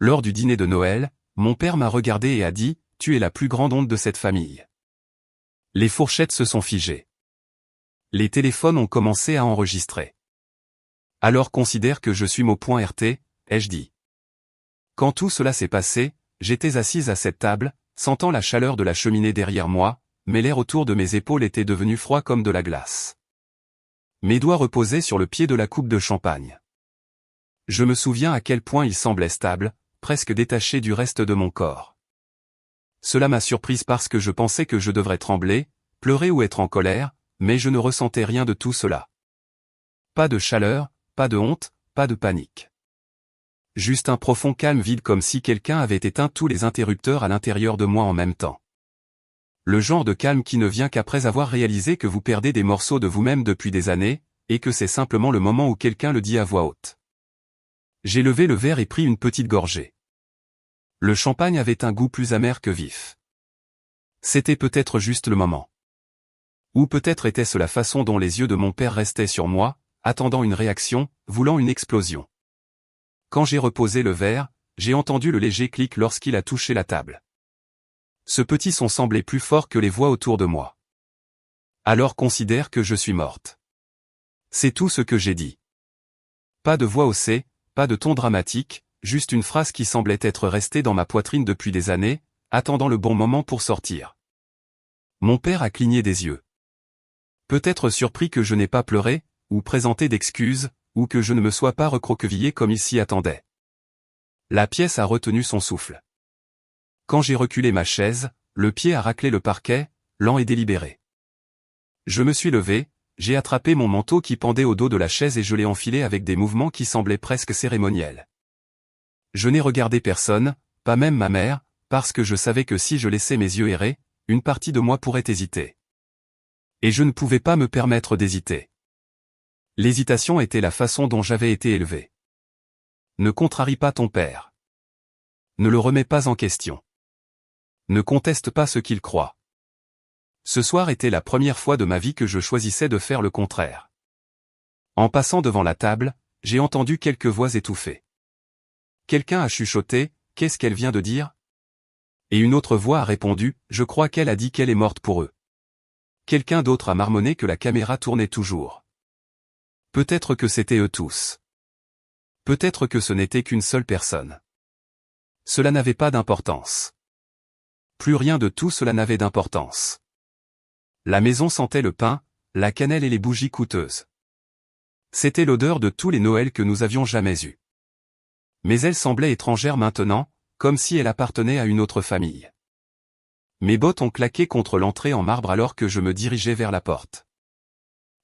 Lors du dîner de Noël, mon père m'a regardé et a dit « Tu es la plus grande honte de cette famille ». Les fourchettes se sont figées. Les téléphones ont commencé à enregistrer. Alors considère que je suis mon point RT, ai-je dit. Quand tout cela s'est passé, j'étais assise à cette table, sentant la chaleur de la cheminée derrière moi, mais l'air autour de mes épaules était devenu froid comme de la glace. Mes doigts reposaient sur le pied de la coupe de champagne. Je me souviens à quel point il semblait stable, presque détaché du reste de mon corps. Cela m'a surprise parce que je pensais que je devrais trembler, pleurer ou être en colère, mais je ne ressentais rien de tout cela. Pas de chaleur, pas de honte, pas de panique. Juste un profond calme vide comme si quelqu'un avait éteint tous les interrupteurs à l'intérieur de moi en même temps. Le genre de calme qui ne vient qu'après avoir réalisé que vous perdez des morceaux de vous-même depuis des années, et que c'est simplement le moment où quelqu'un le dit à voix haute. J'ai levé le verre et pris une petite gorgée. Le champagne avait un goût plus amer que vif. C'était peut-être juste le moment. Ou peut-être était-ce la façon dont les yeux de mon père restaient sur moi, attendant une réaction, voulant une explosion. Quand j'ai reposé le verre, j'ai entendu le léger clic lorsqu'il a touché la table. Ce petit son semblait plus fort que les voix autour de moi. Alors considère que je suis morte. C'est tout ce que j'ai dit. Pas de voix haussée, pas de ton dramatique, juste une phrase qui semblait être restée dans ma poitrine depuis des années, attendant le bon moment pour sortir. Mon père a cligné des yeux. Peut-être surpris que je n'ai pas pleuré, ou présenté d'excuses, ou que je ne me sois pas recroquevillé comme il s'y attendait. La pièce a retenu son souffle. Quand j'ai reculé ma chaise, le pied a raclé le parquet, lent et délibéré. Je me suis levé, j'ai attrapé mon manteau qui pendait au dos de la chaise et je l'ai enfilé avec des mouvements qui semblaient presque cérémoniels. Je n'ai regardé personne, pas même ma mère, parce que je savais que si je laissais mes yeux errer, une partie de moi pourrait hésiter. Et je ne pouvais pas me permettre d'hésiter. L'hésitation était la façon dont j'avais été élevé. Ne contrarie pas ton père. Ne le remets pas en question. Ne conteste pas ce qu'il croit. Ce soir était la première fois de ma vie que je choisissais de faire le contraire. En passant devant la table, j'ai entendu quelques voix étouffées. Quelqu'un a chuchoté, « Qu'est-ce qu'elle vient de dire ?» Et une autre voix a répondu, « Je crois qu'elle a dit qu'elle est morte pour eux. » Quelqu'un d'autre a marmonné que la caméra tournait toujours. Peut-être que c'était eux tous. Peut-être que ce n'était qu'une seule personne. Cela n'avait pas d'importance. Plus rien de tout cela n'avait d'importance. La maison sentait le pain, la cannelle et les bougies coûteuses. C'était l'odeur de tous les Noëls que nous avions jamais eus. Mais elle semblait étrangère maintenant, comme si elle appartenait à une autre famille. Mes bottes ont claqué contre l'entrée en marbre alors que je me dirigeais vers la porte.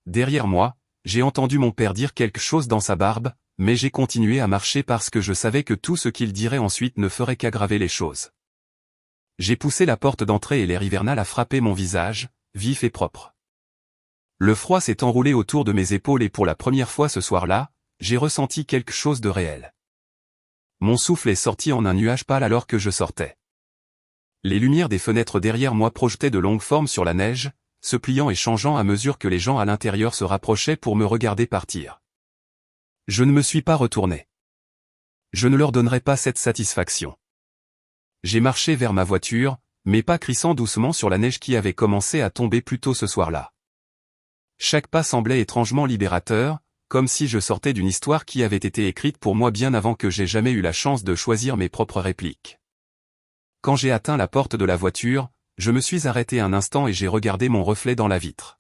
Derrière moi, j'ai entendu mon père dire quelque chose dans sa barbe, mais j'ai continué à marcher parce que je savais que tout ce qu'il dirait ensuite ne ferait qu'aggraver les choses. J'ai poussé la porte d'entrée et l'air hivernal a frappé mon visage, vif et propre. Le froid s'est enroulé autour de mes épaules et pour la première fois ce soir-là, j'ai ressenti quelque chose de réel. Mon souffle est sorti en un nuage pâle alors que je sortais. Les lumières des fenêtres derrière moi projetaient de longues formes sur la neige, se pliant et changeant à mesure que les gens à l'intérieur se rapprochaient pour me regarder partir. Je ne me suis pas retourné. Je ne leur donnerai pas cette satisfaction. J'ai marché vers ma voiture, mes pas crissant doucement sur la neige qui avait commencé à tomber plus tôt ce soir-là. Chaque pas semblait étrangement libérateur, comme si je sortais d'une histoire qui avait été écrite pour moi bien avant que j'aie jamais eu la chance de choisir mes propres répliques. Quand j'ai atteint la porte de la voiture, je me suis arrêté un instant et j'ai regardé mon reflet dans la vitre.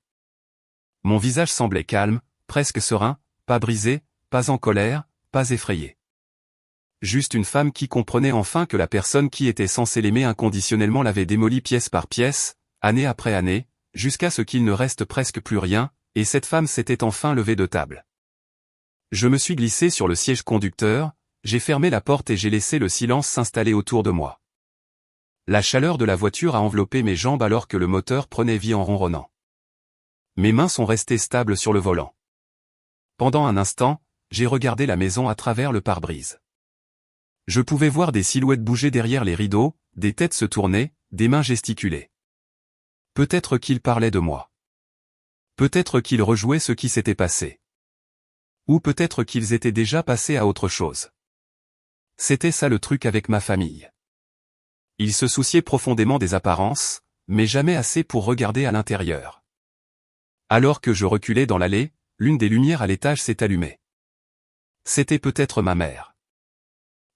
Mon visage semblait calme, presque serein, pas brisé, pas en colère, pas effrayé. Juste une femme qui comprenait enfin que la personne qui était censée l'aimer inconditionnellement l'avait démolie pièce par pièce, année après année, jusqu'à ce qu'il ne reste presque plus rien, et cette femme s'était enfin levée de table. Je me suis glissé sur le siège conducteur, j'ai fermé la porte et j'ai laissé le silence s'installer autour de moi. La chaleur de la voiture a enveloppé mes jambes alors que le moteur prenait vie en ronronnant. Mes mains sont restées stables sur le volant. Pendant un instant, j'ai regardé la maison à travers le pare-brise. Je pouvais voir des silhouettes bouger derrière les rideaux, des têtes se tourner, des mains gesticuler. Peut-être qu'ils parlaient de moi. Peut-être qu'ils rejouaient ce qui s'était passé. Ou peut-être qu'ils étaient déjà passés à autre chose. C'était ça le truc avec ma famille. Ils se souciaient profondément des apparences, mais jamais assez pour regarder à l'intérieur. Alors que je reculais dans l'allée, l'une des lumières à l'étage s'est allumée. C'était peut-être ma mère.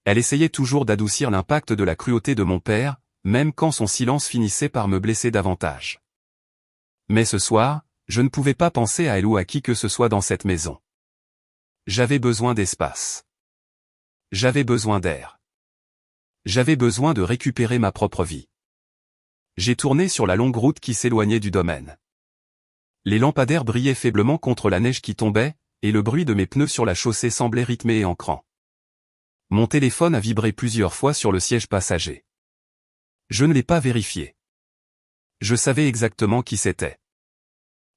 Elle essayait toujours d'adoucir l'impact de la cruauté de mon père, même quand son silence finissait par me blesser davantage. Mais ce soir, je ne pouvais pas penser à elle ou à qui que ce soit dans cette maison. J'avais besoin d'espace. J'avais besoin d'air. J'avais besoin de récupérer ma propre vie. J'ai tourné sur la longue route qui s'éloignait du domaine. Les lampadaires brillaient faiblement contre la neige qui tombait, et le bruit de mes pneus sur la chaussée semblait rythmé et ancrant. Mon téléphone a vibré plusieurs fois sur le siège passager. Je ne l'ai pas vérifié. Je savais exactement qui c'était.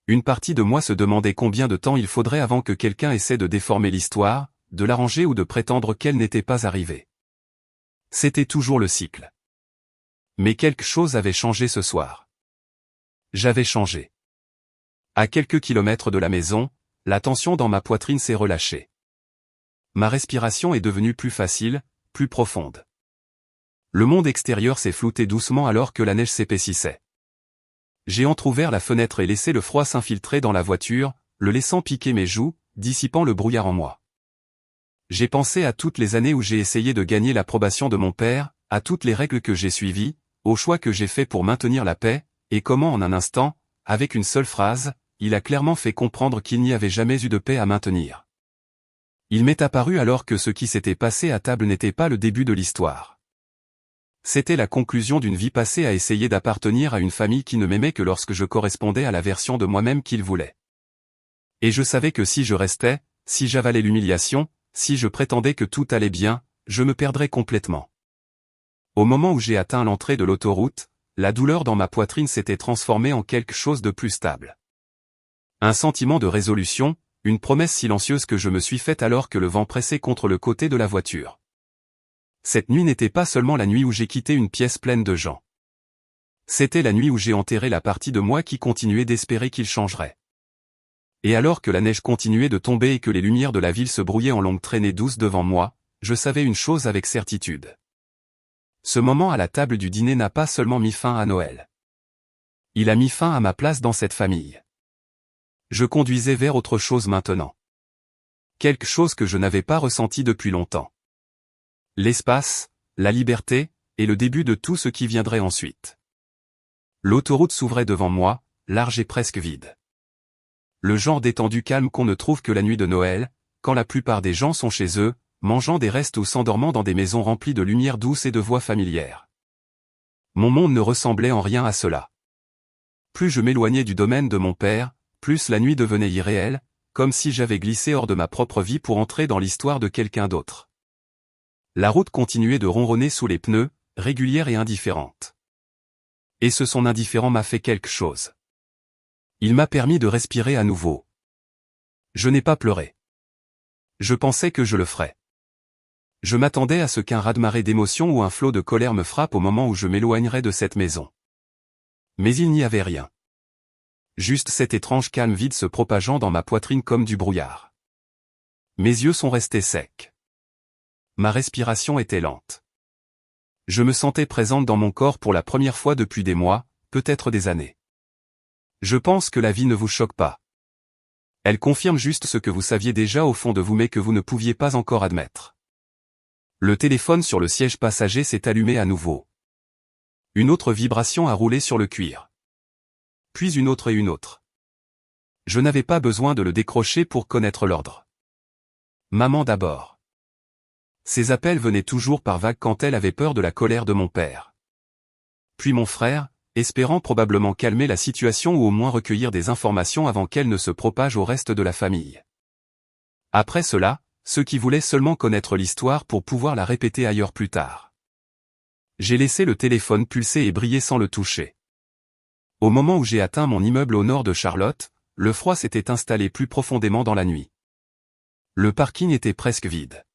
Une partie de moi se demandait combien de temps il faudrait avant que quelqu'un essaie de déformer l'histoire, de l'arranger ou de prétendre qu'elle n'était pas arrivée. C'était toujours le cycle. Mais quelque chose avait changé ce soir. J'avais changé. À quelques kilomètres de la maison, la tension dans ma poitrine s'est relâchée. Ma respiration est devenue plus facile, plus profonde. Le monde extérieur s'est flouté doucement alors que la neige s'épaississait. J'ai entrouvert la fenêtre et laissé le froid s'infiltrer dans la voiture, le laissant piquer mes joues, dissipant le brouillard en moi. J'ai pensé à toutes les années où j'ai essayé de gagner l'approbation de mon père, à toutes les règles que j'ai suivies, aux choix que j'ai faits pour maintenir la paix, et comment en un instant, avec une seule phrase, il a clairement fait comprendre qu'il n'y avait jamais eu de paix à maintenir. Il m'est apparu alors que ce qui s'était passé à table n'était pas le début de l'histoire. C'était la conclusion d'une vie passée à essayer d'appartenir à une famille qui ne m'aimait que lorsque je correspondais à la version de moi-même qu'il voulait. Et je savais que si je restais, si j'avalais l'humiliation, si je prétendais que tout allait bien, je me perdrais complètement. Au moment où j'ai atteint l'entrée de l'autoroute, la douleur dans ma poitrine s'était transformée en quelque chose de plus stable. Un sentiment de résolution, une promesse silencieuse que je me suis faite alors que le vent pressait contre le côté de la voiture. Cette nuit n'était pas seulement la nuit où j'ai quitté une pièce pleine de gens. C'était la nuit où j'ai enterré la partie de moi qui continuait d'espérer qu'il changerait. Et alors que la neige continuait de tomber et que les lumières de la ville se brouillaient en longues traînées douces devant moi, je savais une chose avec certitude. Ce moment à la table du dîner n'a pas seulement mis fin à Noël. Il a mis fin à ma place dans cette famille. Je conduisais vers autre chose maintenant. Quelque chose que je n'avais pas ressenti depuis longtemps. L'espace, la liberté, et le début de tout ce qui viendrait ensuite. L'autoroute s'ouvrait devant moi, large et presque vide. Le genre d'étendue calme qu'on ne trouve que la nuit de Noël, quand la plupart des gens sont chez eux, mangeant des restes ou s'endormant dans des maisons remplies de lumière douce et de voix familières. Mon monde ne ressemblait en rien à cela. Plus je m'éloignais du domaine de mon père, plus la nuit devenait irréelle, comme si j'avais glissé hors de ma propre vie pour entrer dans l'histoire de quelqu'un d'autre. La route continuait de ronronner sous les pneus, régulière et indifférente. Et son indifférent m'a fait quelque chose. Il m'a permis de respirer à nouveau. Je n'ai pas pleuré. Je pensais que je le ferais. Je m'attendais à ce qu'un raz-de-marée d'émotions ou un flot de colère me frappe au moment où je m'éloignerais de cette maison. Mais il n'y avait rien. Juste cet étrange calme vide se propageant dans ma poitrine comme du brouillard. Mes yeux sont restés secs. Ma respiration était lente. Je me sentais présente dans mon corps pour la première fois depuis des mois, peut-être des années. Je pense que la vie ne vous choque pas. Elle confirme juste ce que vous saviez déjà au fond de vous mais que vous ne pouviez pas encore admettre. Le téléphone sur le siège passager s'est allumé à nouveau. Une autre vibration a roulé sur le cuir. Puis une autre et une autre. Je n'avais pas besoin de le décrocher pour connaître l'ordre. Maman d'abord. Ces appels venaient toujours par vagues quand elle avait peur de la colère de mon père. Puis mon frère, espérant probablement calmer la situation ou au moins recueillir des informations avant qu'elle ne se propage au reste de la famille. Après cela, ceux qui voulaient seulement connaître l'histoire pour pouvoir la répéter ailleurs plus tard. J'ai laissé le téléphone pulser et briller sans le toucher. Au moment où j'ai atteint mon immeuble au nord de Charlotte, le froid s'était installé plus profondément dans la nuit. Le parking était presque vide.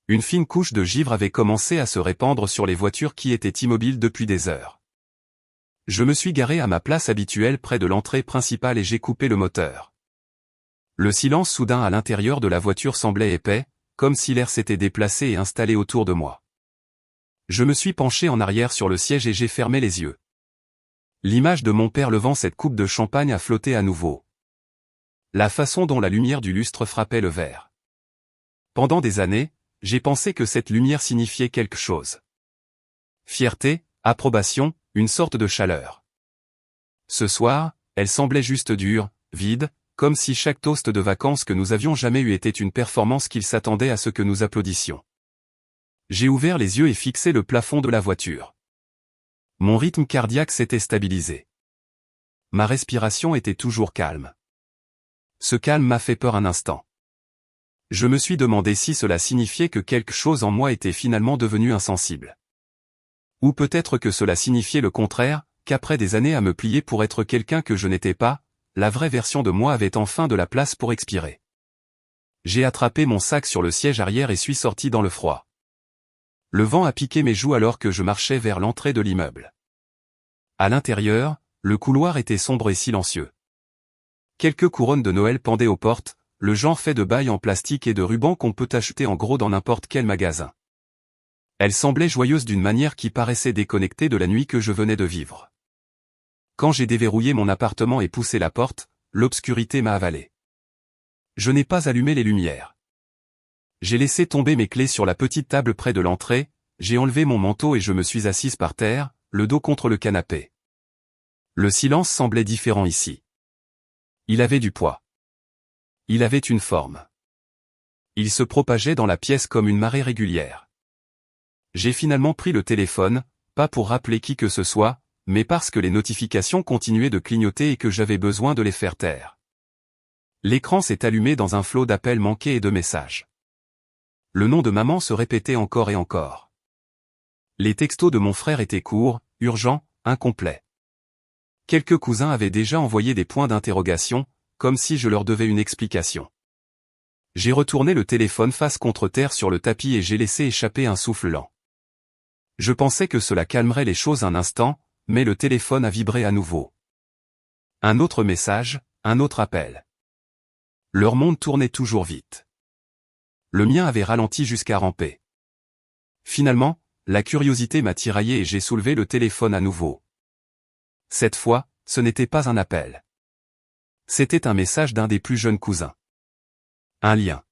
Une fine couche de givre avait commencé à se répandre sur les voitures qui étaient immobiles depuis des heures. Je me suis garé à ma place habituelle près de l'entrée principale et j'ai coupé le moteur. Le silence soudain à l'intérieur de la voiture semblait épais, comme si l'air s'était déplacé et installé autour de moi. Je me suis penché en arrière sur le siège et j'ai fermé les yeux. L'image de mon père levant cette coupe de champagne a flotté à nouveau. La façon dont la lumière du lustre frappait le verre. Pendant des années, j'ai pensé que cette lumière signifiait quelque chose. Fierté, approbation, une sorte de chaleur. Ce soir, elle semblait juste dure, vide, comme si chaque toast de vacances que nous avions jamais eu était une performance qu'il s'attendait à ce que nous applaudissions. J'ai ouvert les yeux et fixé le plafond de la voiture. Mon rythme cardiaque s'était stabilisé. Ma respiration était toujours calme. Ce calme m'a fait peur un instant. Je me suis demandé si cela signifiait que quelque chose en moi était finalement devenu insensible. Ou peut-être que cela signifiait le contraire, qu'après des années à me plier pour être quelqu'un que je n'étais pas, la vraie version de moi avait enfin de la place pour expirer. J'ai attrapé mon sac sur le siège arrière et suis sorti dans le froid. Le vent a piqué mes joues alors que je marchais vers l'entrée de l'immeuble. À l'intérieur, le couloir était sombre et silencieux. Quelques couronnes de Noël pendaient aux portes, le genre fait de bail en plastique et de ruban qu'on peut acheter en gros dans n'importe quel magasin. Elles semblaient joyeuses d'une manière qui paraissait déconnectée de la nuit que je venais de vivre. Quand j'ai déverrouillé mon appartement et poussé la porte, l'obscurité m'a avalé. Je n'ai pas allumé les lumières. J'ai laissé tomber mes clés sur la petite table près de l'entrée, j'ai enlevé mon manteau et je me suis assise par terre, le dos contre le canapé. Le silence semblait différent ici. Il avait du poids. Il avait une forme. Il se propageait dans la pièce comme une marée régulière. J'ai finalement pris le téléphone, pas pour rappeler qui que ce soit, mais parce que les notifications continuaient de clignoter et que j'avais besoin de les faire taire. L'écran s'est allumé dans un flot d'appels manqués et de messages. Le nom de maman se répétait encore et encore. Les textos de mon frère étaient courts, urgents, incomplets. Quelques cousins avaient déjà envoyé des points d'interrogation, comme si je leur devais une explication. J'ai retourné le téléphone face contre terre sur le tapis et j'ai laissé échapper un souffle lent. Je pensais que cela calmerait les choses un instant, mais le téléphone a vibré à nouveau. Un autre message, un autre appel. Leur monde tournait toujours vite. Le mien avait ralenti jusqu'à ramper. Finalement, la curiosité m'a tiraillé et j'ai soulevé le téléphone à nouveau. Cette fois, ce n'était pas un appel. C'était un message d'un des plus jeunes cousins. Un lien.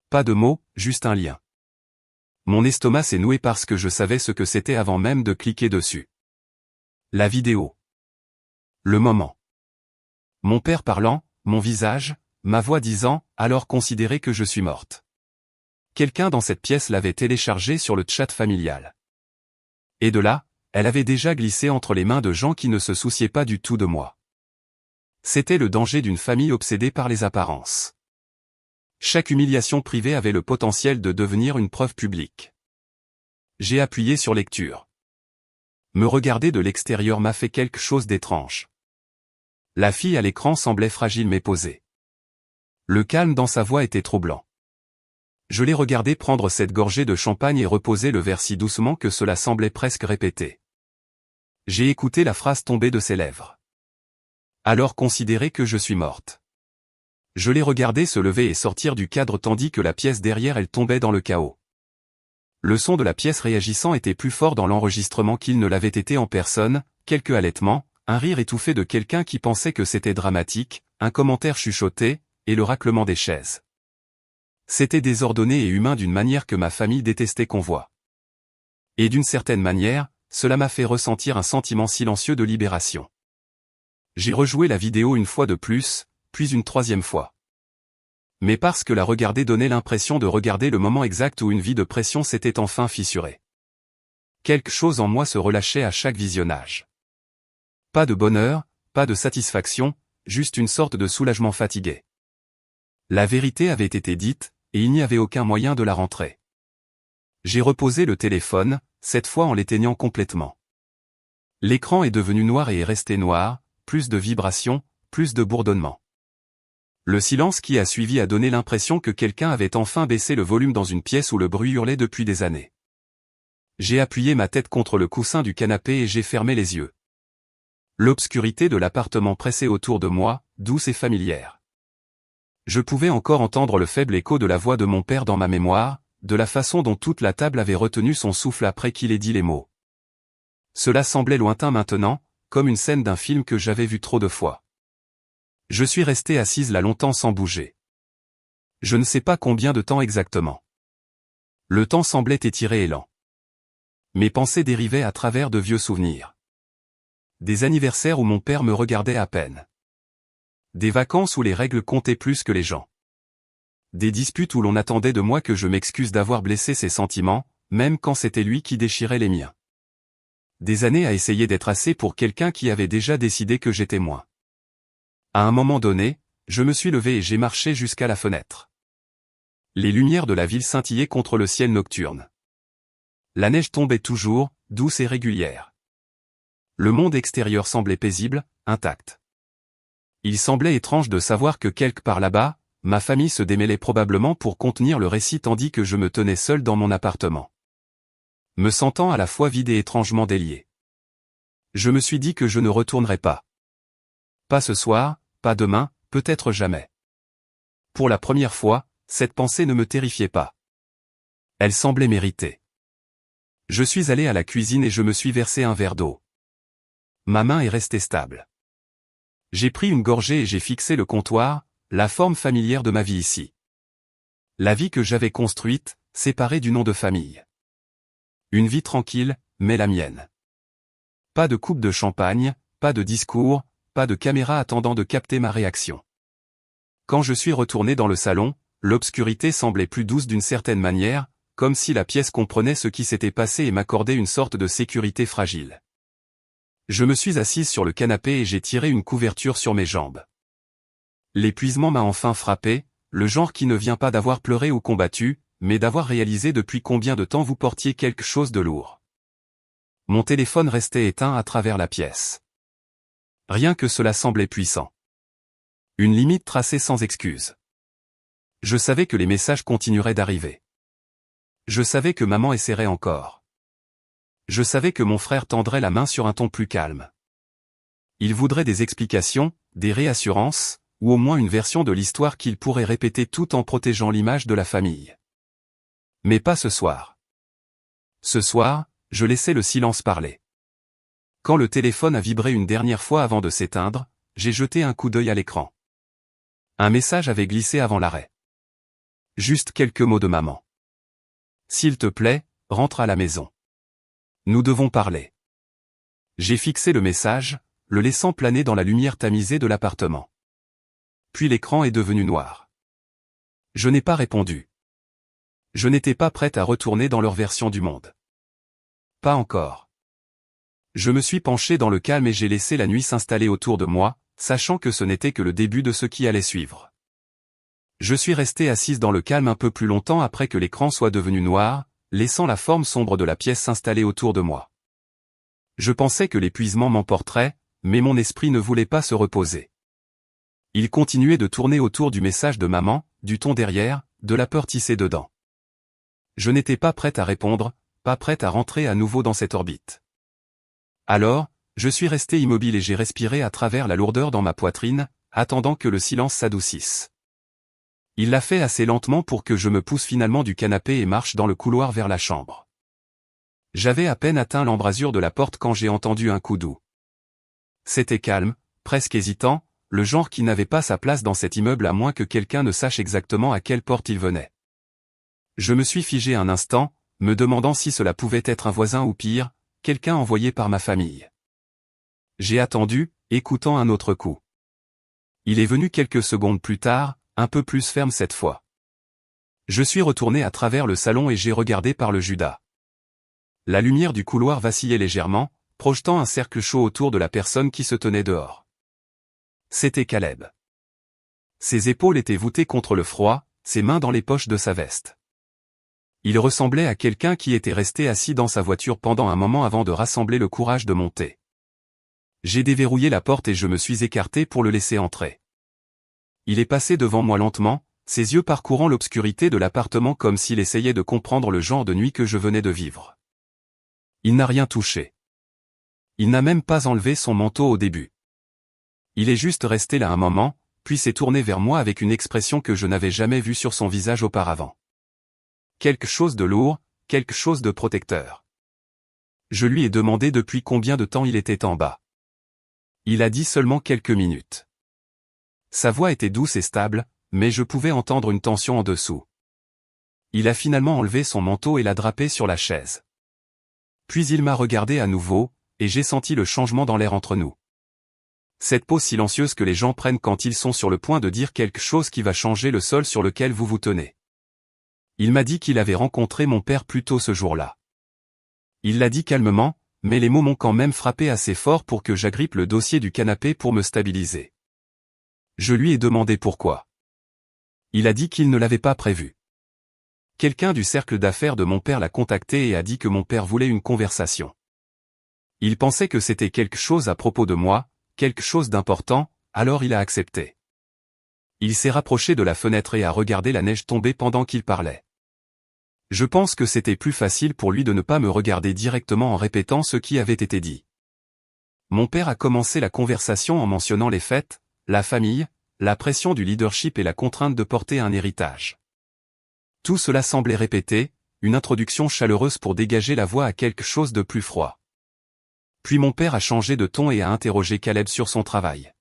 Pas de mots, juste un lien. Mon estomac s'est noué parce que je savais ce que c'était avant même de cliquer dessus. La vidéo. Le moment. Mon père parlant, mon visage, ma voix disant « Alors considérez que je suis morte ». Quelqu'un dans cette pièce l'avait téléchargée sur le chat familial. Et de là, elle avait déjà glissé entre les mains de gens qui ne se souciaient pas du tout de moi. C'était le danger d'une famille obsédée par les apparences. Chaque humiliation privée avait le potentiel de devenir une preuve publique. J'ai appuyé sur lecture. Me regarder de l'extérieur m'a fait quelque chose d'étrange. La fille à l'écran semblait fragile mais posée. Le calme dans sa voix était troublant. Je l'ai regardé prendre cette gorgée de champagne et reposer le verre si doucement que cela semblait presque répéter. J'ai écouté la phrase tomber de ses lèvres. Alors considérez que je suis morte. Je l'ai regardé se lever et sortir du cadre tandis que la pièce derrière elle tombait dans le chaos. Le son de la pièce réagissant était plus fort dans l'enregistrement qu'il ne l'avait été en personne, quelques halètements, un rire étouffé de quelqu'un qui pensait que c'était dramatique, un commentaire chuchoté, et le raclement des chaises. C'était désordonné et humain d'une manière que ma famille détestait qu'on voit. Et d'une certaine manière, cela m'a fait ressentir un sentiment silencieux de libération. J'ai rejoué la vidéo une fois de plus, puis une troisième fois. Mais parce que la regarder donnait l'impression de regarder le moment exact où une vie de pression s'était enfin fissurée. Quelque chose en moi se relâchait à chaque visionnage. Pas de bonheur, pas de satisfaction, juste une sorte de soulagement fatigué. La vérité avait été dite, et il n'y avait aucun moyen de la rentrer. J'ai reposé le téléphone, cette fois en l'éteignant complètement. L'écran est devenu noir et est resté noir, plus de vibrations, plus de bourdonnements. Le silence qui a suivi a donné l'impression que quelqu'un avait enfin baissé le volume dans une pièce où le bruit hurlait depuis des années. J'ai appuyé ma tête contre le coussin du canapé et j'ai fermé les yeux. L'obscurité de l'appartement pressait autour de moi, douce et familière. Je pouvais encore entendre le faible écho de la voix de mon père dans ma mémoire, de la façon dont toute la table avait retenu son souffle après qu'il ait dit les mots. Cela semblait lointain maintenant, comme une scène d'un film que j'avais vu trop de fois. Je suis restée assise là longtemps sans bouger. Je ne sais pas combien de temps exactement. Le temps semblait étiré et lent. Mes pensées dérivaient à travers de vieux souvenirs. Des anniversaires où mon père me regardait à peine. Des vacances où les règles comptaient plus que les gens. Des disputes où l'on attendait de moi que je m'excuse d'avoir blessé ses sentiments, même quand c'était lui qui déchirait les miens. Des années à essayer d'être assez pour quelqu'un qui avait déjà décidé que j'étais moins. À un moment donné, je me suis levé et j'ai marché jusqu'à la fenêtre. Les lumières de la ville scintillaient contre le ciel nocturne. La neige tombait toujours, douce et régulière. Le monde extérieur semblait paisible, intact. Il semblait étrange de savoir que quelque part là-bas, ma famille se démêlait probablement pour contenir le récit tandis que je me tenais seul dans mon appartement. Me sentant à la fois vide et étrangement délié. Je me suis dit que je ne retournerais pas. Pas ce soir, pas demain, peut-être jamais. Pour la première fois, cette pensée ne me terrifiait pas. Elle semblait méritée. Je suis allé à la cuisine et je me suis versé un verre d'eau. Ma main est restée stable. J'ai pris une gorgée et j'ai fixé le comptoir, la forme familière de ma vie ici. La vie que j'avais construite, séparée du nom de famille. Une vie tranquille, mais la mienne. Pas de coupe de champagne, pas de discours, pas de caméra attendant de capter ma réaction. Quand je suis retourné dans le salon, l'obscurité semblait plus douce d'une certaine manière, comme si la pièce comprenait ce qui s'était passé et m'accordait une sorte de sécurité fragile. Je me suis assise sur le canapé et j'ai tiré une couverture sur mes jambes. L'épuisement m'a enfin frappé, le genre qui ne vient pas d'avoir pleuré ou combattu, mais d'avoir réalisé depuis combien de temps vous portiez quelque chose de lourd. Mon téléphone restait éteint à travers la pièce. Rien que cela semblait puissant. Une limite tracée sans excuse. Je savais que les messages continueraient d'arriver. Je savais que maman essaierait encore. Je savais que mon frère tendrait la main sur un ton plus calme. Il voudrait des explications, des réassurances, ou au moins une version de l'histoire qu'il pourrait répéter tout en protégeant l'image de la famille. Mais pas ce soir. Ce soir, je laissais le silence parler. Quand le téléphone a vibré une dernière fois avant de s'éteindre, j'ai jeté un coup d'œil à l'écran. Un message avait glissé avant l'arrêt. Juste quelques mots de maman. S'il te plaît, rentre à la maison. Nous devons parler. J'ai fixé le message, le laissant planer dans la lumière tamisée de l'appartement. Puis l'écran est devenu noir. Je n'ai pas répondu. Je n'étais pas prête à retourner dans leur version du monde. Pas encore. Je me suis penché dans le calme et j'ai laissé la nuit s'installer autour de moi, sachant que ce n'était que le début de ce qui allait suivre. Je suis resté assise dans le calme un peu plus longtemps après que l'écran soit devenu noir, laissant la forme sombre de la pièce s'installer autour de moi. Je pensais que l'épuisement m'emporterait, mais mon esprit ne voulait pas se reposer. Il continuait de tourner autour du message de maman, du ton derrière, de la peur tissée dedans. Je n'étais pas prête à répondre, pas prête à rentrer à nouveau dans cette orbite. Alors, je suis resté immobile et j'ai respiré à travers la lourdeur dans ma poitrine, attendant que le silence s'adoucisse. Il l'a fait assez lentement pour que je me pousse finalement du canapé et marche dans le couloir vers la chambre. J'avais à peine atteint l'embrasure de la porte quand j'ai entendu un coup doux. C'était calme, presque hésitant, le genre qui n'avait pas sa place dans cet immeuble à moins que quelqu'un ne sache exactement à quelle porte il venait. Je me suis figé un instant, me demandant si cela pouvait être un voisin ou pire, quelqu'un envoyé par ma famille. J'ai attendu, écoutant un autre coup. Il est venu quelques secondes plus tard, un peu plus ferme cette fois. Je suis retourné à travers le salon et j'ai regardé par le Judas. La lumière du couloir vacillait légèrement, projetant un cercle chaud autour de la personne qui se tenait dehors. C'était Caleb. Ses épaules étaient voûtées contre le froid, ses mains dans les poches de sa veste. Il ressemblait à quelqu'un qui était resté assis dans sa voiture pendant un moment avant de rassembler le courage de monter. J'ai déverrouillé la porte et je me suis écarté pour le laisser entrer. Il est passé devant moi lentement, ses yeux parcourant l'obscurité de l'appartement comme s'il essayait de comprendre le genre de nuit que je venais de vivre. Il n'a rien touché. Il n'a même pas enlevé son manteau au début. Il est juste resté là un moment, puis s'est tourné vers moi avec une expression que je n'avais jamais vue sur son visage auparavant. Quelque chose de lourd, quelque chose de protecteur. Je lui ai demandé depuis combien de temps il était en bas. Il a dit seulement quelques minutes. Sa voix était douce et stable, mais je pouvais entendre une tension en dessous. Il a finalement enlevé son manteau et l'a drapé sur la chaise. Puis il m'a regardé à nouveau, et j'ai senti le changement dans l'air entre nous. Cette pause silencieuse que les gens prennent quand ils sont sur le point de dire quelque chose qui va changer le sol sur lequel vous vous tenez. Il m'a dit qu'il avait rencontré mon père plus tôt ce jour-là. Il l'a dit calmement, mais les mots m'ont quand même frappé assez fort pour que j'agrippe le dossier du canapé pour me stabiliser. Je lui ai demandé pourquoi. Il a dit qu'il ne l'avait pas prévu. Quelqu'un du cercle d'affaires de mon père l'a contacté et a dit que mon père voulait une conversation. Il pensait que c'était quelque chose à propos de moi, quelque chose d'important, alors il a accepté. Il s'est rapproché de la fenêtre et a regardé la neige tomber pendant qu'il parlait. Je pense que c'était plus facile pour lui de ne pas me regarder directement en répétant ce qui avait été dit. Mon père a commencé la conversation en mentionnant les fêtes, la famille, la pression du leadership et la contrainte de porter un héritage. Tout cela semblait répété, une introduction chaleureuse pour dégager la voie à quelque chose de plus froid. Puis mon père a changé de ton et a interrogé Caleb sur son travail.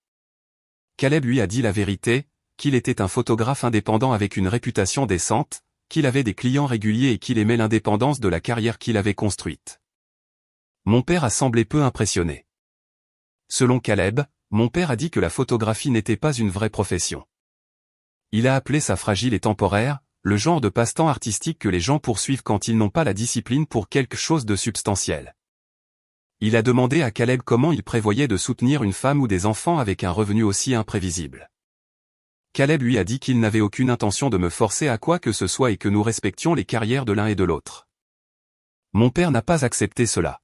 Caleb lui a dit la vérité, qu'il était un photographe indépendant avec une réputation décente, qu'il avait des clients réguliers et qu'il aimait l'indépendance de la carrière qu'il avait construite. Mon père a semblé peu impressionné. Selon Caleb, mon père a dit que la photographie n'était pas une vraie profession. Il a appelé ça fragile et temporaire, le genre de passe-temps artistique que les gens poursuivent quand ils n'ont pas la discipline pour quelque chose de substantiel. Il a demandé à Caleb comment il prévoyait de soutenir une femme ou des enfants avec un revenu aussi imprévisible. Caleb lui a dit qu'il n'avait aucune intention de me forcer à quoi que ce soit et que nous respections les carrières de l'un et de l'autre. Mon père n'a pas accepté cela.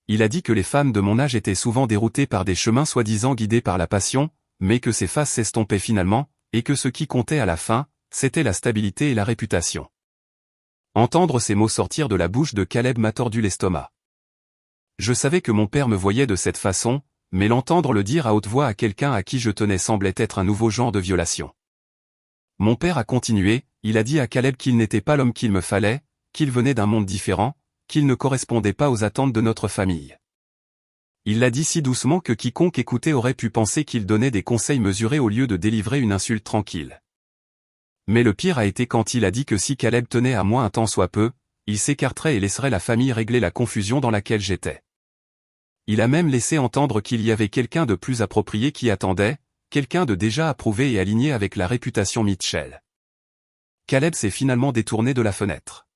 Il a dit que les femmes de mon âge étaient souvent déroutées par des chemins soi-disant guidés par la passion, mais que ces phases s'estompaient finalement, et que ce qui comptait à la fin, c'était la stabilité et la réputation. Entendre ces mots sortir de la bouche de Caleb m'a tordu l'estomac. Je savais que mon père me voyait de cette façon, mais l'entendre le dire à haute voix à quelqu'un à qui je tenais semblait être un nouveau genre de violation. Mon père a continué, il a dit à Caleb qu'il n'était pas l'homme qu'il me fallait, qu'il venait d'un monde différent, qu'il ne correspondait pas aux attentes de notre famille. Il l'a dit si doucement que quiconque écoutait aurait pu penser qu'il donnait des conseils mesurés au lieu de délivrer une insulte tranquille. Mais le pire a été quand il a dit que si Caleb tenait à moi un temps soit peu, il s'écarterait et laisserait la famille régler la confusion dans laquelle j'étais. Il a même laissé entendre qu'il y avait quelqu'un de plus approprié qui attendait, quelqu'un de déjà approuvé et aligné avec la réputation Mitchell. Caleb s'est finalement détourné de la fenêtre.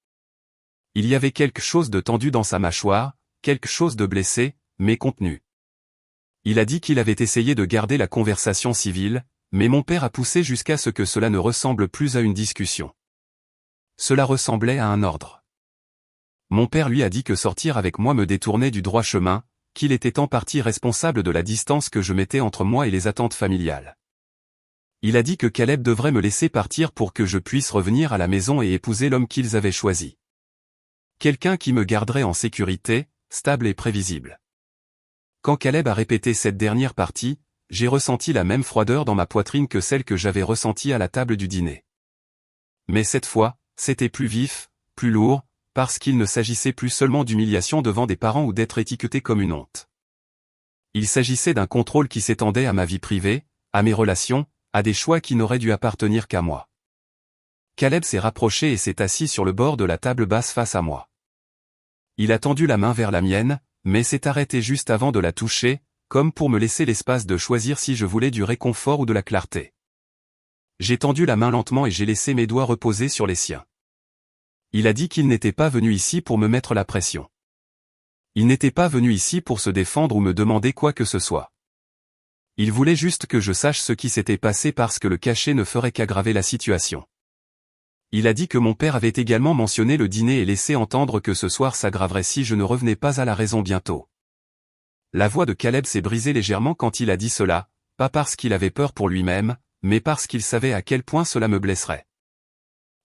Il y avait quelque chose de tendu dans sa mâchoire, quelque chose de blessé, mais contenu. Il a dit qu'il avait essayé de garder la conversation civile, mais mon père a poussé jusqu'à ce que cela ne ressemble plus à une discussion. Cela ressemblait à un ordre. Mon père lui a dit que sortir avec moi me détournait du droit chemin, qu'il était en partie responsable de la distance que je mettais entre moi et les attentes familiales. Il a dit que Caleb devrait me laisser partir pour que je puisse revenir à la maison et épouser l'homme qu'ils avaient choisi. Quelqu'un qui me garderait en sécurité, stable et prévisible. Quand Caleb a répété cette dernière partie, j'ai ressenti la même froideur dans ma poitrine que celle que j'avais ressentie à la table du dîner. Mais cette fois, c'était plus vif, plus lourd, parce qu'il ne s'agissait plus seulement d'humiliation devant des parents ou d'être étiqueté comme une honte. Il s'agissait d'un contrôle qui s'étendait à ma vie privée, à mes relations, à des choix qui n'auraient dû appartenir qu'à moi. Caleb s'est rapproché et s'est assis sur le bord de la table basse face à moi. Il a tendu la main vers la mienne, mais s'est arrêté juste avant de la toucher, comme pour me laisser l'espace de choisir si je voulais du réconfort ou de la clarté. J'ai tendu la main lentement et j'ai laissé mes doigts reposer sur les siens. Il a dit qu'il n'était pas venu ici pour me mettre la pression. Il n'était pas venu ici pour se défendre ou me demander quoi que ce soit. Il voulait juste que je sache ce qui s'était passé parce que le cacher ne ferait qu'aggraver la situation. Il a dit que mon père avait également mentionné le dîner et laissé entendre que ce soir s'aggraverait si je ne revenais pas à la raison bientôt. La voix de Caleb s'est brisée légèrement quand il a dit cela, pas parce qu'il avait peur pour lui-même, mais parce qu'il savait à quel point cela me blesserait.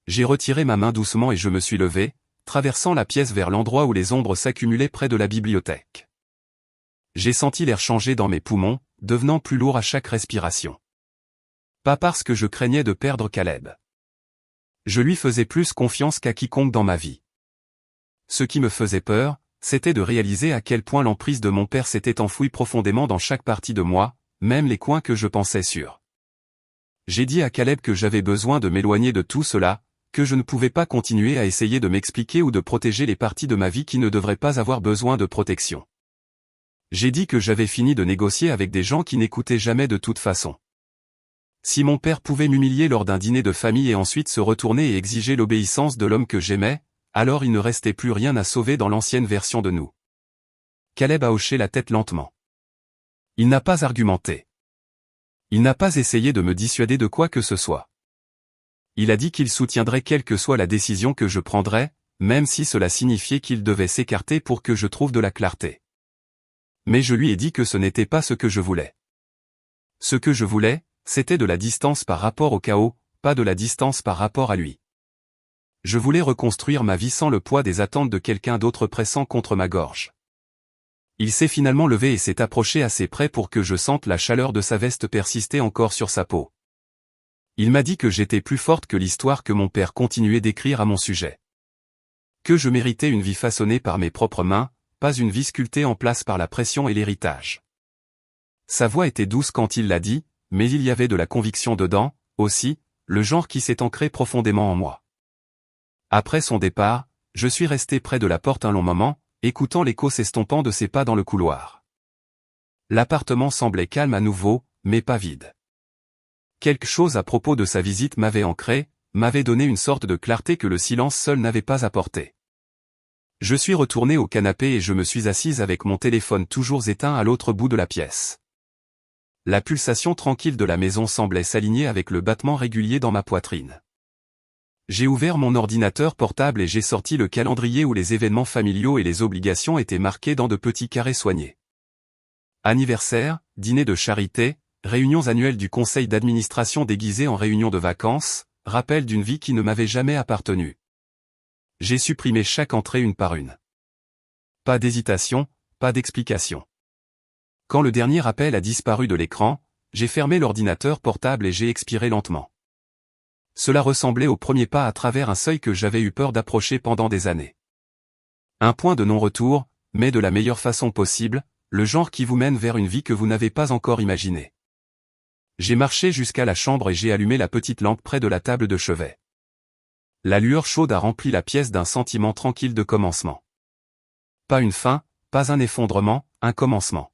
J'ai retiré ma main doucement et je me suis levé, traversant la pièce vers l'endroit où les ombres s'accumulaient près de la bibliothèque. J'ai senti l'air changer dans mes poumons, devenant plus lourd à chaque respiration. Pas parce que je craignais de perdre Caleb. Je lui faisais plus confiance qu'à quiconque dans ma vie. Ce qui me faisait peur, c'était de réaliser à quel point l'emprise de mon père s'était enfouie profondément dans chaque partie de moi, même les coins que je pensais sûrs. J'ai dit à Caleb que j'avais besoin de m'éloigner de tout cela, que je ne pouvais pas continuer à essayer de m'expliquer ou de protéger les parties de ma vie qui ne devraient pas avoir besoin de protection. J'ai dit que j'avais fini de négocier avec des gens qui n'écoutaient jamais de toute façon. Si mon père pouvait m'humilier lors d'un dîner de famille et ensuite se retourner et exiger l'obéissance de l'homme que j'aimais, alors il ne restait plus rien à sauver dans l'ancienne version de nous. Caleb a hoché la tête lentement. Il n'a pas argumenté. Il n'a pas essayé de me dissuader de quoi que ce soit. Il a dit qu'il soutiendrait quelle que soit la décision que je prendrais, même si cela signifiait qu'il devait s'écarter pour que je trouve de la clarté. Mais je lui ai dit que ce n'était pas ce que je voulais. Ce que je voulais, c'était de la distance par rapport au chaos, pas de la distance par rapport à lui. Je voulais reconstruire ma vie sans le poids des attentes de quelqu'un d'autre pressant contre ma gorge. Il s'est finalement levé et s'est approché assez près pour que je sente la chaleur de sa veste persister encore sur sa peau. Il m'a dit que j'étais plus forte que l'histoire que mon père continuait d'écrire à mon sujet. Que je méritais une vie façonnée par mes propres mains, pas une vie sculptée en place par la pression et l'héritage. Sa voix était douce quand il l'a dit, mais il y avait de la conviction dedans, aussi, le genre qui s'est ancré profondément en moi. Après son départ, je suis resté près de la porte un long moment, écoutant l'écho s'estompant de ses pas dans le couloir. L'appartement semblait calme à nouveau, mais pas vide. Quelque chose à propos de sa visite m'avait ancré, m'avait donné une sorte de clarté que le silence seul n'avait pas apporté. Je suis retourné au canapé et je me suis assise avec mon téléphone toujours éteint à l'autre bout de la pièce. La pulsation tranquille de la maison semblait s'aligner avec le battement régulier dans ma poitrine. J'ai ouvert mon ordinateur portable et j'ai sorti le calendrier où les événements familiaux et les obligations étaient marqués dans de petits carrés soignés. Anniversaire, dîner de charité, réunions annuelles du conseil d'administration déguisées en réunions de vacances, rappel d'une vie qui ne m'avait jamais appartenu. J'ai supprimé chaque entrée une par une. Pas d'hésitation, pas d'explication. Quand le dernier appel a disparu de l'écran, j'ai fermé l'ordinateur portable et j'ai expiré lentement. Cela ressemblait au premier pas à travers un seuil que j'avais eu peur d'approcher pendant des années. Un point de non-retour, mais de la meilleure façon possible, le genre qui vous mène vers une vie que vous n'avez pas encore imaginée. J'ai marché jusqu'à la chambre et j'ai allumé la petite lampe près de la table de chevet. La lueur chaude a rempli la pièce d'un sentiment tranquille de commencement. Pas une fin, pas un effondrement, un commencement.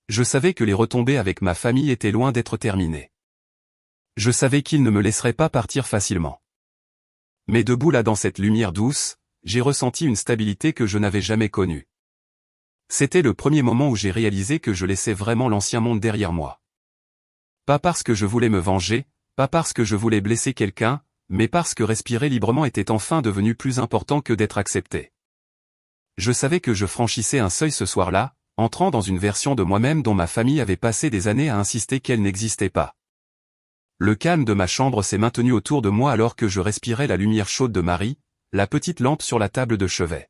Je savais que les retombées avec ma famille étaient loin d'être terminées. Je savais qu'ils ne me laisseraient pas partir facilement. Mais debout là dans cette lumière douce, j'ai ressenti une stabilité que je n'avais jamais connue. C'était le premier moment où j'ai réalisé que je laissais vraiment l'ancien monde derrière moi. Pas parce que je voulais me venger, pas parce que je voulais blesser quelqu'un, mais parce que respirer librement était enfin devenu plus important que d'être accepté. Je savais que je franchissais un seuil ce soir-là, entrant dans une version de moi-même dont ma famille avait passé des années à insister qu'elle n'existait pas. Le calme de ma chambre s'est maintenu autour de moi alors que je respirais la lumière chaude de Marie, la petite lampe sur la table de chevet.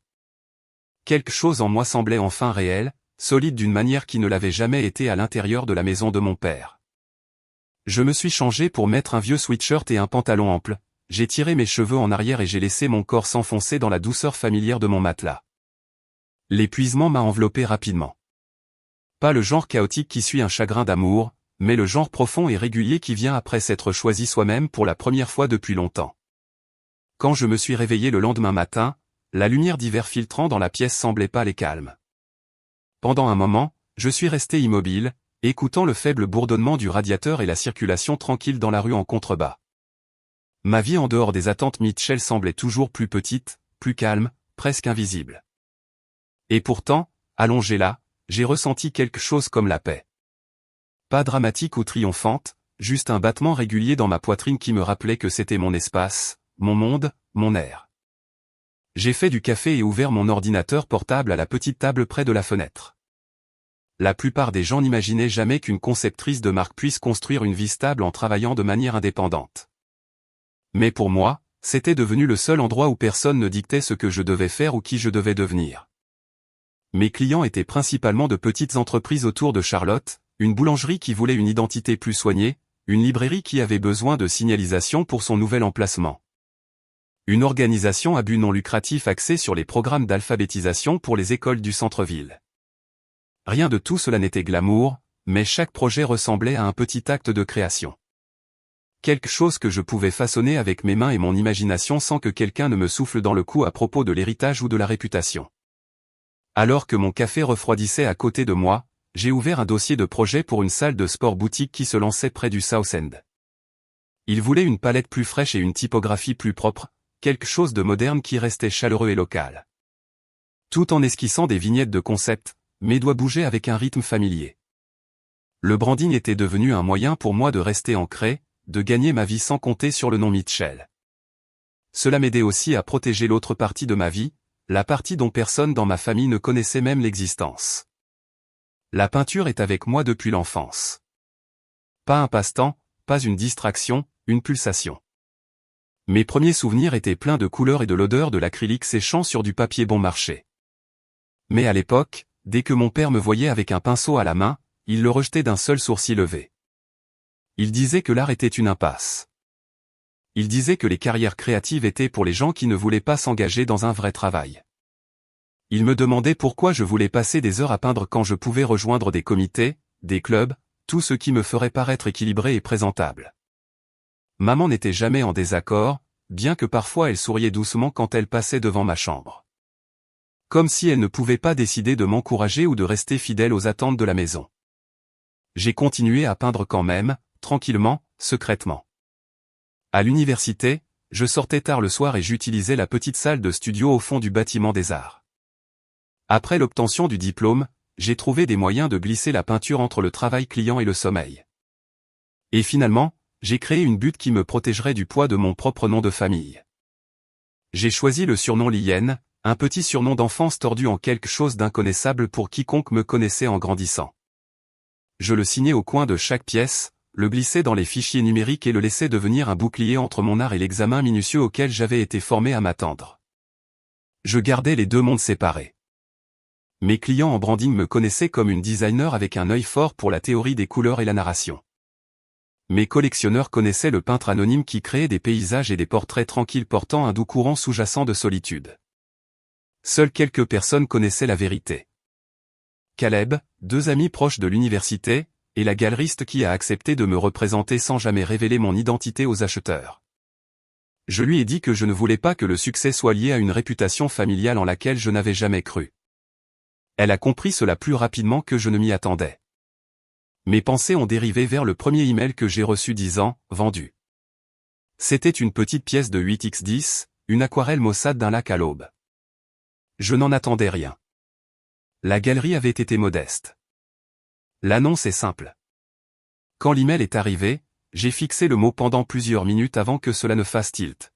Quelque chose en moi semblait enfin réel, solide d'une manière qui ne l'avait jamais été à l'intérieur de la maison de mon père. Je me suis changé pour mettre un vieux sweatshirt et un pantalon ample, j'ai tiré mes cheveux en arrière et j'ai laissé mon corps s'enfoncer dans la douceur familière de mon matelas. L'épuisement m'a enveloppé rapidement. Pas le genre chaotique qui suit un chagrin d'amour, mais le genre profond et régulier qui vient après s'être choisi soi-même pour la première fois depuis longtemps. Quand je me suis réveillé le lendemain matin, la lumière d'hiver filtrant dans la pièce semblait pâle et calme. Pendant un moment, je suis resté immobile, écoutant le faible bourdonnement du radiateur et la circulation tranquille dans la rue en contrebas. Ma vie en dehors des attentes Mitchell semblait toujours plus petite, plus calme, presque invisible. Et pourtant, allongé là, j'ai ressenti quelque chose comme la paix. Pas dramatique ou triomphante, juste un battement régulier dans ma poitrine qui me rappelait que c'était mon espace, mon monde, mon air. J'ai fait du café et ouvert mon ordinateur portable à la petite table près de la fenêtre. La plupart des gens n'imaginaient jamais qu'une conceptrice de marque puisse construire une vie stable en travaillant de manière indépendante. Mais pour moi, c'était devenu le seul endroit où personne ne dictait ce que je devais faire ou qui je devais devenir. Mes clients étaient principalement de petites entreprises autour de Charlotte, une boulangerie qui voulait une identité plus soignée, une librairie qui avait besoin de signalisation pour son nouvel emplacement. Une organisation à but non lucratif axée sur les programmes d'alphabétisation pour les écoles du centre-ville. Rien de tout cela n'était glamour, mais chaque projet ressemblait à un petit acte de création. Quelque chose que je pouvais façonner avec mes mains et mon imagination sans que quelqu'un ne me souffle dans le cou à propos de l'héritage ou de la réputation. Alors que mon café refroidissait à côté de moi, j'ai ouvert un dossier de projet pour une salle de sport boutique qui se lançait près du South End. Il voulait une palette plus fraîche et une typographie plus propre, quelque chose de moderne qui restait chaleureux et local. Tout en esquissant des vignettes de concept, mes doigts bougeaient avec un rythme familier. Le branding était devenu un moyen pour moi de rester ancré, de gagner ma vie sans compter sur le nom Mitchell. Cela m'aidait aussi à protéger l'autre partie de ma vie, la partie dont personne dans ma famille ne connaissait même l'existence. La peinture est avec moi depuis l'enfance. Pas un passe-temps, pas une distraction, une pulsation. Mes premiers souvenirs étaient pleins de couleurs et de l'odeur de l'acrylique séchant sur du papier bon marché. Mais à l'époque, dès que mon père me voyait avec un pinceau à la main, il le rejetait d'un seul sourcil levé. Il disait que l'art était une impasse. Il disait que les carrières créatives étaient pour les gens qui ne voulaient pas s'engager dans un vrai travail. Il me demandait pourquoi je voulais passer des heures à peindre quand je pouvais rejoindre des comités, des clubs, tout ce qui me ferait paraître équilibré et présentable. Maman n'était jamais en désaccord, bien que parfois elle souriait doucement quand elle passait devant ma chambre. Comme si elle ne pouvait pas décider de m'encourager ou de rester fidèle aux attentes de la maison. J'ai continué à peindre quand même, tranquillement, secrètement. À l'université, je sortais tard le soir et j'utilisais la petite salle de studio au fond du bâtiment des arts. Après l'obtention du diplôme, j'ai trouvé des moyens de glisser la peinture entre le travail client et le sommeil. Et finalement, j'ai créé une butte qui me protégerait du poids de mon propre nom de famille. J'ai choisi le surnom Lienne, un petit surnom d'enfance tordu en quelque chose d'inconnaissable pour quiconque me connaissait en grandissant. Je le signais au coin de chaque pièce, le glissais dans les fichiers numériques et le laissais devenir un bouclier entre mon art et l'examen minutieux auquel j'avais été formé à m'attendre. Je gardais les deux mondes séparés. Mes clients en branding me connaissaient comme une designer avec un œil fort pour la théorie des couleurs et la narration. Mes collectionneurs connaissaient le peintre anonyme qui créait des paysages et des portraits tranquilles portant un doux courant sous-jacent de solitude. Seules quelques personnes connaissaient la vérité. Caleb, deux amis proches de l'université, et la galeriste qui a accepté de me représenter sans jamais révéler mon identité aux acheteurs. Je lui ai dit que je ne voulais pas que le succès soit lié à une réputation familiale en laquelle je n'avais jamais cru. Elle a compris cela plus rapidement que je ne m'y attendais. Mes pensées ont dérivé vers le premier email que j'ai reçu disant « Vendu ». C'était une petite pièce de 8x10, une aquarelle maussade d'un lac à l'aube. Je n'en attendais rien. La galerie avait été modeste. L'annonce est simple. Quand l'email est arrivé, j'ai fixé le mot pendant plusieurs minutes avant que cela ne fasse tilt.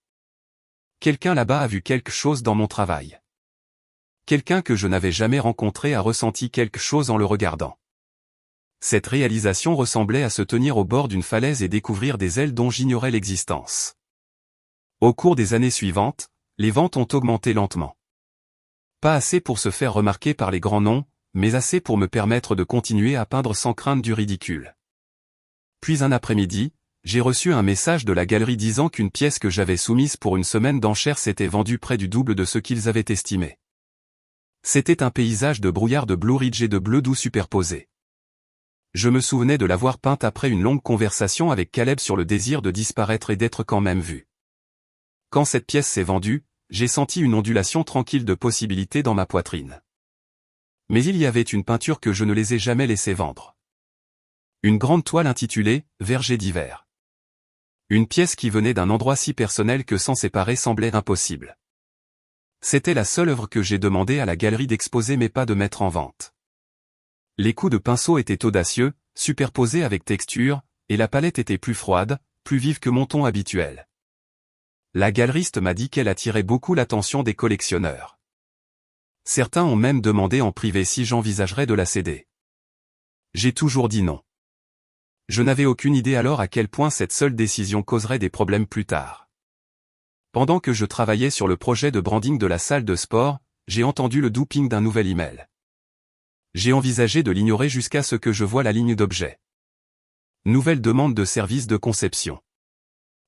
Quelqu'un là-bas a vu quelque chose dans mon travail. Quelqu'un que je n'avais jamais rencontré a ressenti quelque chose en le regardant. Cette réalisation ressemblait à se tenir au bord d'une falaise et découvrir des ailes dont j'ignorais l'existence. Au cours des années suivantes, les ventes ont augmenté lentement. Pas assez pour se faire remarquer par les grands noms, mais assez pour me permettre de continuer à peindre sans crainte du ridicule. Puis un après-midi, j'ai reçu un message de la galerie disant qu'une pièce que j'avais soumise pour une semaine d'enchères s'était vendue près du double de ce qu'ils avaient estimé. C'était un paysage de brouillard de Blue Ridge et de bleu doux superposés. Je me souvenais de l'avoir peinte après une longue conversation avec Caleb sur le désir de disparaître et d'être quand même vu. Quand cette pièce s'est vendue, j'ai senti une ondulation tranquille de possibilités dans ma poitrine. Mais il y avait une peinture que je ne les ai jamais laissé vendre. Une grande toile intitulée « Verger d'hiver ». Une pièce qui venait d'un endroit si personnel que s'en séparer semblait impossible. C'était la seule œuvre que j'ai demandé à la galerie d'exposer mais pas de mettre en vente. Les coups de pinceau étaient audacieux, superposés avec texture, et la palette était plus froide, plus vive que mon ton habituel. La galeriste m'a dit qu'elle attirait beaucoup l'attention des collectionneurs. Certains ont même demandé en privé si j'envisagerais de la céder. J'ai toujours dit non. Je n'avais aucune idée alors à quel point cette seule décision causerait des problèmes plus tard. Pendant que je travaillais sur le projet de branding de la salle de sport, j'ai entendu le doux ping d'un nouvel email. J'ai envisagé de l'ignorer jusqu'à ce que je voie la ligne d'objet. Nouvelle demande de service de conception.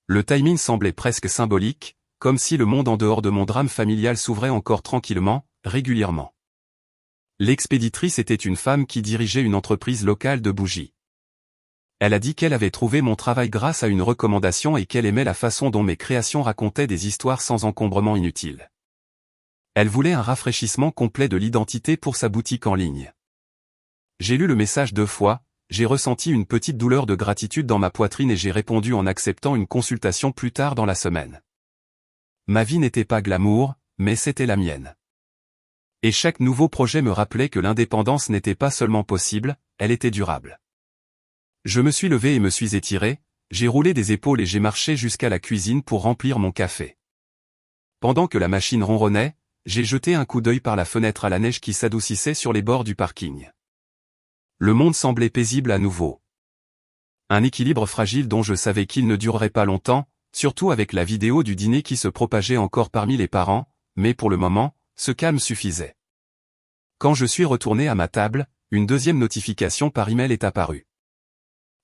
Le timing semblait presque symbolique, comme si le monde en dehors de mon drame familial s'ouvrait encore tranquillement, régulièrement. L'expéditrice était une femme qui dirigeait une entreprise locale de bougies. Elle a dit qu'elle avait trouvé mon travail grâce à une recommandation et qu'elle aimait la façon dont mes créations racontaient des histoires sans encombrement inutile. Elle voulait un rafraîchissement complet de l'identité pour sa boutique en ligne. J'ai lu le message 2 fois, j'ai ressenti une petite douleur de gratitude dans ma poitrine et j'ai répondu en acceptant une consultation plus tard dans la semaine. Ma vie n'était pas glamour, mais c'était la mienne. Et chaque nouveau projet me rappelait que l'indépendance n'était pas seulement possible, elle était durable. Je me suis levé et me suis étiré, j'ai roulé des épaules et j'ai marché jusqu'à la cuisine pour remplir mon café. Pendant que la machine ronronnait, j'ai jeté un coup d'œil par la fenêtre à la neige qui s'adoucissait sur les bords du parking. Le monde semblait paisible à nouveau. Un équilibre fragile dont je savais qu'il ne durerait pas longtemps, surtout avec la vidéo du dîner qui se propageait encore parmi les parents, mais pour le moment, ce calme suffisait. Quand je suis retourné à ma table, une deuxième notification par email est apparue.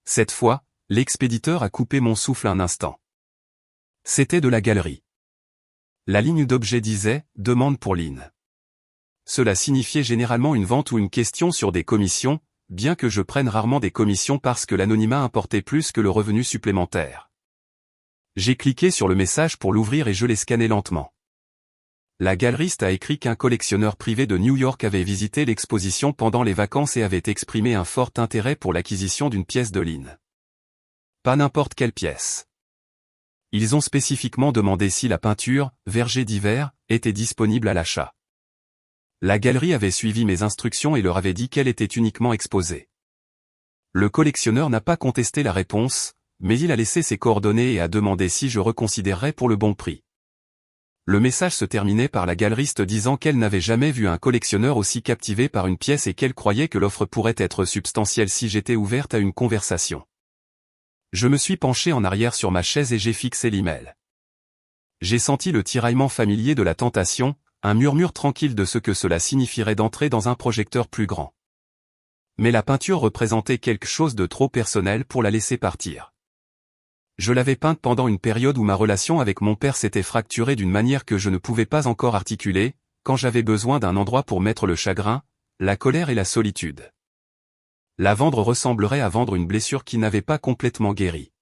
Cette fois, l'expéditeur a coupé mon souffle un instant. C'était de la galerie. La ligne d'objet disait « Demande pour Lynn ». Cela signifiait généralement une vente ou une question sur des commissions, bien que je prenne rarement des commissions parce que l'anonymat importait plus que le revenu supplémentaire. J'ai cliqué sur le message pour l'ouvrir et je l'ai scanné lentement. La galeriste a écrit qu'un collectionneur privé de New York avait visité l'exposition pendant les vacances et avait exprimé un fort intérêt pour l'acquisition d'une pièce de Lynn. Pas n'importe quelle pièce. Ils ont spécifiquement demandé si la peinture, Verger d'hiver, était disponible à l'achat. La galerie avait suivi mes instructions et leur avait dit qu'elle était uniquement exposée. Le collectionneur n'a pas contesté la réponse, mais il a laissé ses coordonnées et a demandé si je reconsidérerais pour le bon prix. Le message se terminait par la galeriste disant qu'elle n'avait jamais vu un collectionneur aussi captivé par une pièce et qu'elle croyait que l'offre pourrait être substantielle si j'étais ouverte à une conversation. Je me suis penché en arrière sur ma chaise et j'ai fixé l'email. J'ai senti le tiraillement familier de la tentation, un murmure tranquille de ce que cela signifierait d'entrer dans un projecteur plus grand. Mais la peinture représentait quelque chose de trop personnel pour la laisser partir. Je l'avais peinte pendant une période où ma relation avec mon père s'était fracturée d'une manière que je ne pouvais pas encore articuler, quand j'avais besoin d'un endroit pour mettre le chagrin, la colère et la solitude. La vendre ressemblerait à vendre une blessure qui n'avait pas complètement guéri.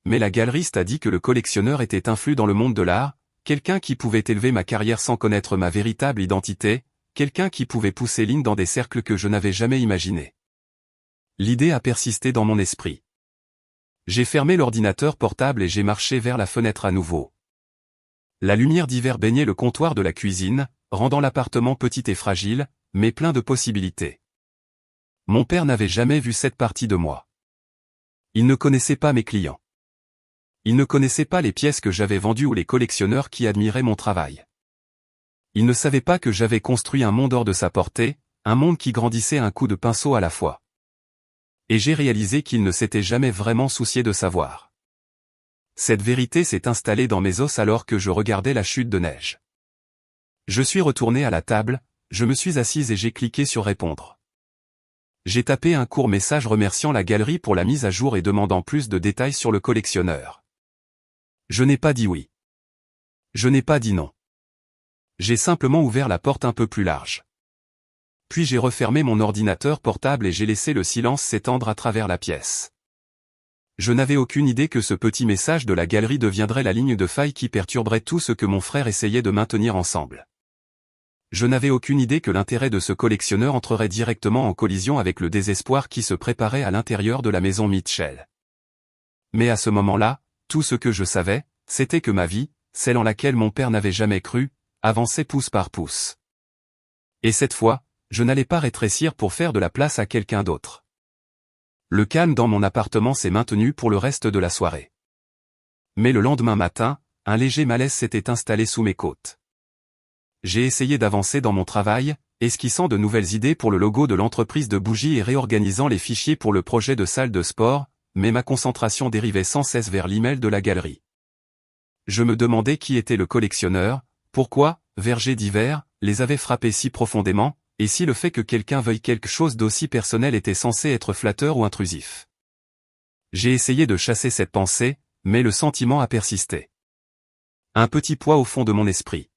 Mais la galeriste a dit que le collectionneur était influe dans le monde de l'art, quelqu'un qui pouvait élever ma carrière sans connaître ma véritable identité, quelqu'un qui pouvait pousser Lynn dans des cercles que je n'avais jamais imaginés. L'idée a persisté dans mon esprit. J'ai fermé l'ordinateur portable et j'ai marché vers la fenêtre à nouveau. La lumière d'hiver baignait le comptoir de la cuisine, rendant l'appartement petit et fragile, mais plein de possibilités. Mon père n'avait jamais vu cette partie de moi. Il ne connaissait pas mes clients. Il ne connaissait pas les pièces que j'avais vendues ou les collectionneurs qui admiraient mon travail. Il ne savait pas que j'avais construit un monde hors de sa portée, un monde qui grandissait à un coup de pinceau à la fois. Et j'ai réalisé qu'il ne s'était jamais vraiment soucié de savoir. Cette vérité s'est installée dans mes os alors que je regardais la chute de neige. Je suis retourné à la table, je me suis assise et j'ai cliqué sur répondre. J'ai tapé un court message remerciant la galerie pour la mise à jour et demandant plus de détails sur le collectionneur. Je n'ai pas dit oui. Je n'ai pas dit non. J'ai simplement ouvert la porte un peu plus large. Puis j'ai refermé mon ordinateur portable et j'ai laissé le silence s'étendre à travers la pièce. Je n'avais aucune idée que ce petit message de la galerie deviendrait la ligne de faille qui perturberait tout ce que mon frère essayait de maintenir ensemble. Je n'avais aucune idée que l'intérêt de ce collectionneur entrerait directement en collision avec le désespoir qui se préparait à l'intérieur de la maison Mitchell. Mais à ce moment-là, tout ce que je savais, c'était que ma vie, celle en laquelle mon père n'avait jamais cru, avançait pouce par pouce. Et cette fois, je n'allais pas rétrécir pour faire de la place à quelqu'un d'autre. Le calme dans mon appartement s'est maintenu pour le reste de la soirée. Mais le lendemain matin, un léger malaise s'était installé sous mes côtes. J'ai essayé d'avancer dans mon travail, esquissant de nouvelles idées pour le logo de l'entreprise de bougies et réorganisant les fichiers pour le projet de salle de sport, mais ma concentration dérivait sans cesse vers l'email de la galerie. Je me demandais qui était le collectionneur, pourquoi, Verger d'hiver, les avait frappés si profondément, et si le fait que quelqu'un veuille quelque chose d'aussi personnel était censé être flatteur ou intrusif. J'ai essayé de chasser cette pensée, mais le sentiment a persisté. Un petit poids au fond de mon esprit.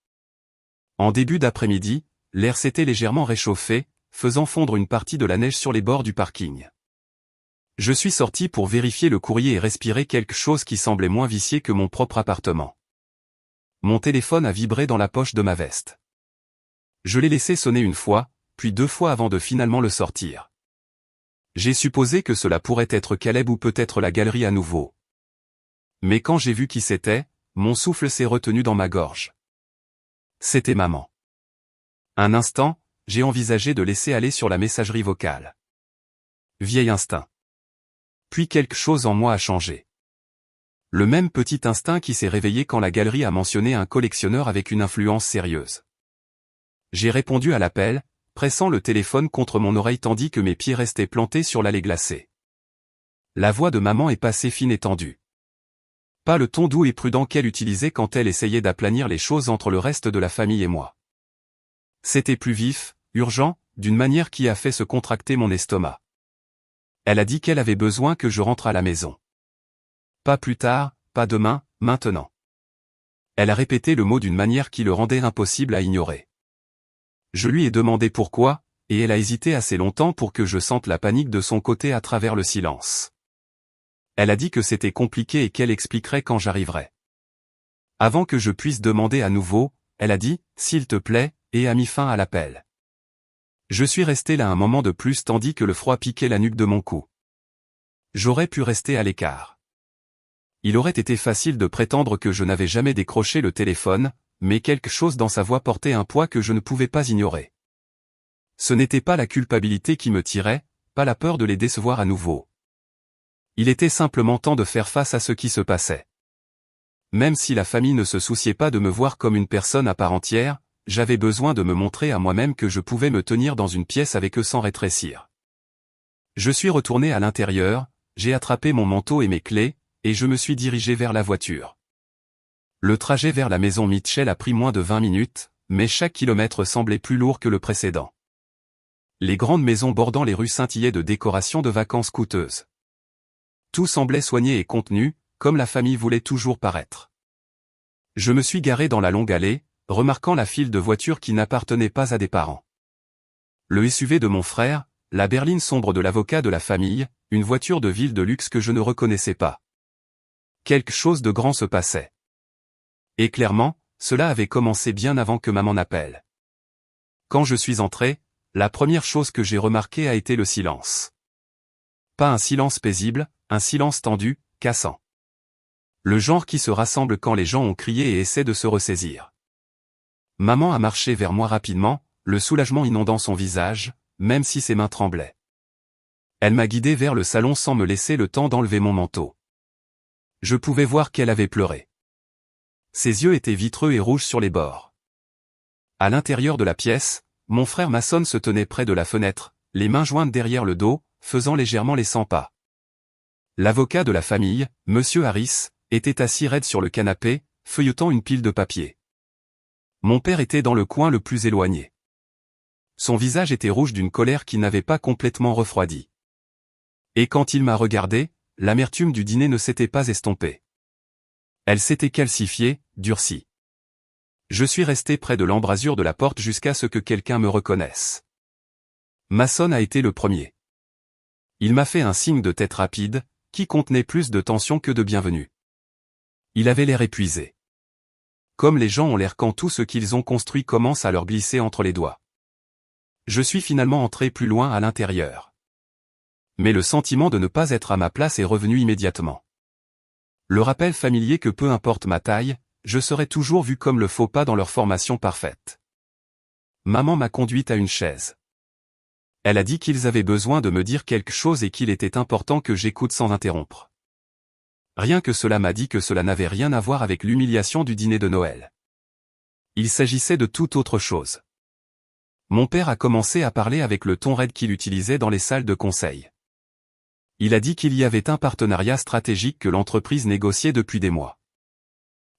En début d'après-midi, l'air s'était légèrement réchauffé, faisant fondre une partie de la neige sur les bords du parking. Je suis sorti pour vérifier le courrier et respirer quelque chose qui semblait moins vicié que mon propre appartement. Mon téléphone a vibré dans la poche de ma veste. Je l'ai laissé sonner une fois, puis 2 fois avant de finalement le sortir. J'ai supposé que cela pourrait être Caleb ou peut-être la galerie à nouveau. Mais quand j'ai vu qui c'était, mon souffle s'est retenu dans ma gorge. C'était maman. Un instant, j'ai envisagé de laisser aller sur la messagerie vocale. Vieil instinct. Puis quelque chose en moi a changé. Le même petit instinct qui s'est réveillé quand la galerie a mentionné un collectionneur avec une influence sérieuse. J'ai répondu à l'appel, pressant le téléphone contre mon oreille tandis que mes pieds restaient plantés sur l'allée glacée. La voix de maman est passée fine et tendue. Pas le ton doux et prudent qu'elle utilisait quand elle essayait d'aplanir les choses entre le reste de la famille et moi. C'était plus vif, urgent, d'une manière qui a fait se contracter mon estomac. Elle a dit qu'elle avait besoin que je rentre à la maison. Pas plus tard, pas demain, maintenant. Elle a répété le mot d'une manière qui le rendait impossible à ignorer. Je lui ai demandé pourquoi, et elle a hésité assez longtemps pour que je sente la panique de son côté à travers le silence. Elle a dit que c'était compliqué et qu'elle expliquerait quand j'arriverais. Avant que je puisse demander à nouveau, elle a dit « s'il te plaît » et a mis fin à l'appel. Je suis resté là un moment de plus tandis que le froid piquait la nuque de mon cou. J'aurais pu rester à l'écart. Il aurait été facile de prétendre que je n'avais jamais décroché le téléphone, mais quelque chose dans sa voix portait un poids que je ne pouvais pas ignorer. Ce n'était pas la culpabilité qui me tirait, pas la peur de les décevoir à nouveau. Il était simplement temps de faire face à ce qui se passait. Même si la famille ne se souciait pas de me voir comme une personne à part entière, j'avais besoin de me montrer à moi-même que je pouvais me tenir dans une pièce avec eux sans rétrécir. Je suis retourné à l'intérieur, j'ai attrapé mon manteau et mes clés, et je me suis dirigé vers la voiture. Le trajet vers la maison Mitchell a pris moins de 20 minutes, mais chaque kilomètre semblait plus lourd que le précédent. Les grandes maisons bordant les rues scintillaient de décorations de vacances coûteuses. Tout semblait soigné et contenu, comme la famille voulait toujours paraître. Je me suis garé dans la longue allée, remarquant la file de voitures qui n'appartenaient pas à des parents. Le SUV de mon frère, la berline sombre de l'avocat de la famille, une voiture de ville de luxe que je ne reconnaissais pas. Quelque chose de grand se passait. Et clairement, cela avait commencé bien avant que maman n'appelle. Quand je suis entré, la première chose que j'ai remarquée a été le silence. Pas un silence paisible, un silence tendu, cassant. Le genre qui se rassemble quand les gens ont crié et essaient de se ressaisir. Maman a marché vers moi rapidement, le soulagement inondant son visage, même si ses mains tremblaient. Elle m'a guidé vers le salon sans me laisser le temps d'enlever mon manteau. Je pouvais voir qu'elle avait pleuré. Ses yeux étaient vitreux et rouges sur les bords. À l'intérieur de la pièce, mon frère Mason se tenait près de la fenêtre, les mains jointes derrière le dos, faisant légèrement les 100 pas. L'avocat de la famille, Monsieur Harris, était assis raide sur le canapé, feuilletant une pile de papier. Mon père était dans le coin le plus éloigné. Son visage était rouge d'une colère qui n'avait pas complètement refroidi. Et quand il m'a regardé, l'amertume du dîner ne s'était pas estompée. Elle s'était calcifiée, durcie. Je suis resté près de l'embrasure de la porte jusqu'à ce que quelqu'un me reconnaisse. Mason a été le premier. Il m'a fait un signe de tête rapide, qui contenait plus de tension que de bienvenue. Il avait l'air épuisé. Comme les gens ont l'air quand tout ce qu'ils ont construit commence à leur glisser entre les doigts. Je suis finalement entré plus loin à l'intérieur. Mais le sentiment de ne pas être à ma place est revenu immédiatement. Le rappel familier que peu importe ma taille, je serai toujours vu comme le faux pas dans leur formation parfaite. Maman m'a conduite à une chaise. Elle a dit qu'ils avaient besoin de me dire quelque chose et qu'il était important que j'écoute sans interrompre. Rien que cela m'a dit que cela n'avait rien à voir avec l'humiliation du dîner de Noël. Il s'agissait de toute autre chose. Mon père a commencé à parler avec le ton raide qu'il utilisait dans les salles de conseil. Il a dit qu'il y avait un partenariat stratégique que l'entreprise négociait depuis des mois.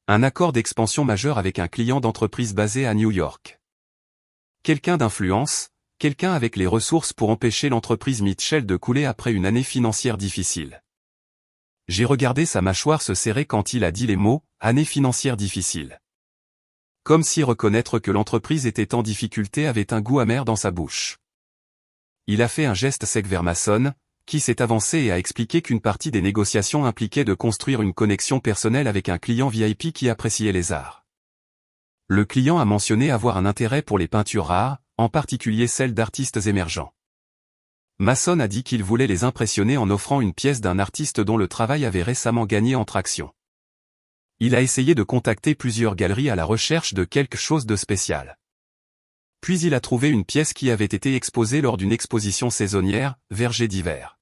Un accord d'expansion majeur avec un client d'entreprise basé à New York. Quelqu'un d'influence, quelqu'un avec les ressources pour empêcher l'entreprise Mitchell de couler après une année financière difficile. J'ai regardé sa mâchoire se serrer quand il a dit les mots « année financière difficile ». Comme si reconnaître que l'entreprise était en difficulté avait un goût amer dans sa bouche. Il a fait un geste sec vers Mason, qui s'est avancé et a expliqué qu'une partie des négociations impliquait de construire une connexion personnelle avec un client VIP qui appréciait les arts. Le client a mentionné avoir un intérêt pour les peintures rares, en particulier celles d'artistes émergents. Mason a dit qu'il voulait les impressionner en offrant une pièce d'un artiste dont le travail avait récemment gagné en traction. Il a essayé de contacter plusieurs galeries à la recherche de quelque chose de spécial. Puis il a trouvé une pièce qui avait été exposée lors d'une exposition saisonnière, Verger d'hiver.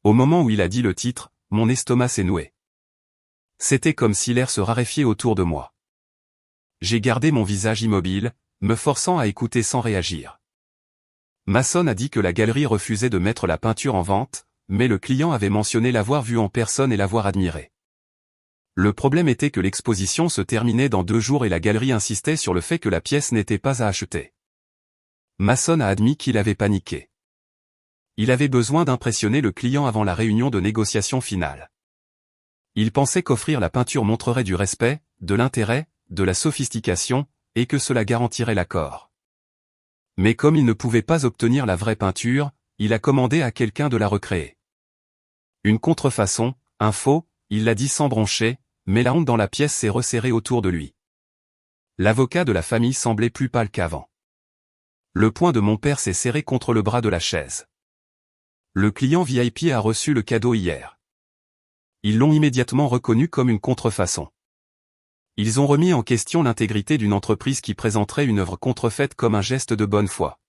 Au moment où il a dit le titre, mon estomac s'est noué. C'était comme si l'air se raréfiait autour de moi. J'ai gardé mon visage immobile, me forçant à écouter sans réagir. Mason a dit que la galerie refusait de mettre la peinture en vente, mais le client avait mentionné l'avoir vue en personne et l'avoir admirée. Le problème était que l'exposition se terminait dans 2 jours et la galerie insistait sur le fait que la pièce n'était pas à acheter. Mason a admis qu'il avait paniqué. Il avait besoin d'impressionner le client avant la réunion de négociation finale. Il pensait qu'offrir la peinture montrerait du respect, de l'intérêt, de la sophistication, et que cela garantirait l'accord. Mais comme il ne pouvait pas obtenir la vraie peinture, il a commandé à quelqu'un de la recréer. Une contrefaçon, un faux, il l'a dit sans broncher, mais la honte dans la pièce s'est resserrée autour de lui. L'avocat de la famille semblait plus pâle qu'avant. Le poing de mon père s'est serré contre le bras de la chaise. Le client VIP a reçu le cadeau hier. Ils l'ont immédiatement reconnu comme une contrefaçon. Ils ont remis en question l'intégrité d'une entreprise qui présenterait une œuvre contrefaite comme un geste de bonne foi.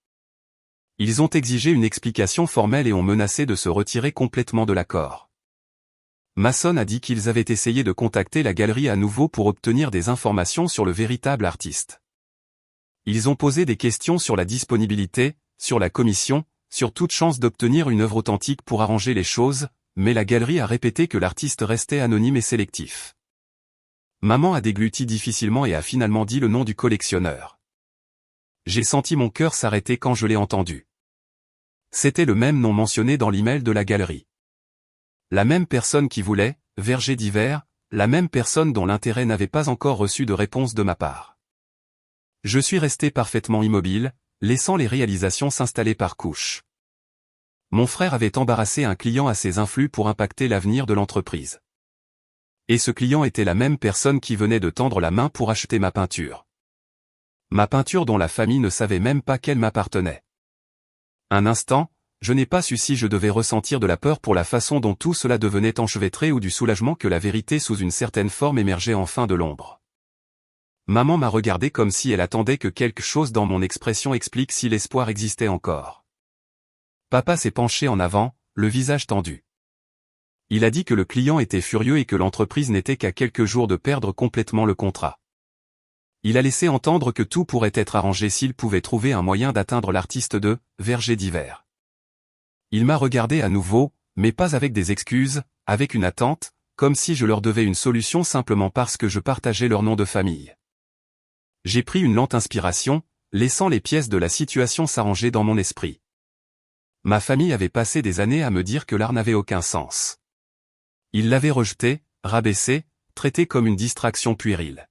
Ils ont exigé une explication formelle et ont menacé de se retirer complètement de l'accord. Mason a dit qu'ils avaient essayé de contacter la galerie à nouveau pour obtenir des informations sur le véritable artiste. Ils ont posé des questions sur la disponibilité, sur la commission, sur toute chance d'obtenir une œuvre authentique pour arranger les choses, mais la galerie a répété que l'artiste restait anonyme et sélectif. Maman a dégluti difficilement et a finalement dit le nom du collectionneur. J'ai senti mon cœur s'arrêter quand je l'ai entendu. C'était le même nom mentionné dans l'email de la galerie. La même personne qui voulait, Verger d'hiver, la même personne dont l'intérêt n'avait pas encore reçu de réponse de ma part. Je suis resté parfaitement immobile, laissant les réalisations s'installer par couches. Mon frère avait embarrassé un client assez influent pour impacter l'avenir de l'entreprise. Et ce client était la même personne qui venait de tendre la main pour acheter ma peinture. Ma peinture dont la famille ne savait même pas qu'elle m'appartenait. Un instant, je n'ai pas su si je devais ressentir de la peur pour la façon dont tout cela devenait enchevêtré ou du soulagement que la vérité sous une certaine forme émergeait enfin de l'ombre. Maman m'a regardé comme si elle attendait que quelque chose dans mon expression explique si l'espoir existait encore. Papa s'est penché en avant, le visage tendu. Il a dit que le client était furieux et que l'entreprise n'était qu'à quelques jours de perdre complètement le contrat. Il a laissé entendre que tout pourrait être arrangé s'il pouvait trouver un moyen d'atteindre l'artiste de Verger d'hiver. Il m'a regardé à nouveau, mais pas avec des excuses, avec une attente, comme si je leur devais une solution simplement parce que je partageais leur nom de famille. J'ai pris une lente inspiration, laissant les pièces de la situation s'arranger dans mon esprit. Ma famille avait passé des années à me dire que l'art n'avait aucun sens. Ils l'avaient rejeté, rabaissé, traité comme une distraction puérile.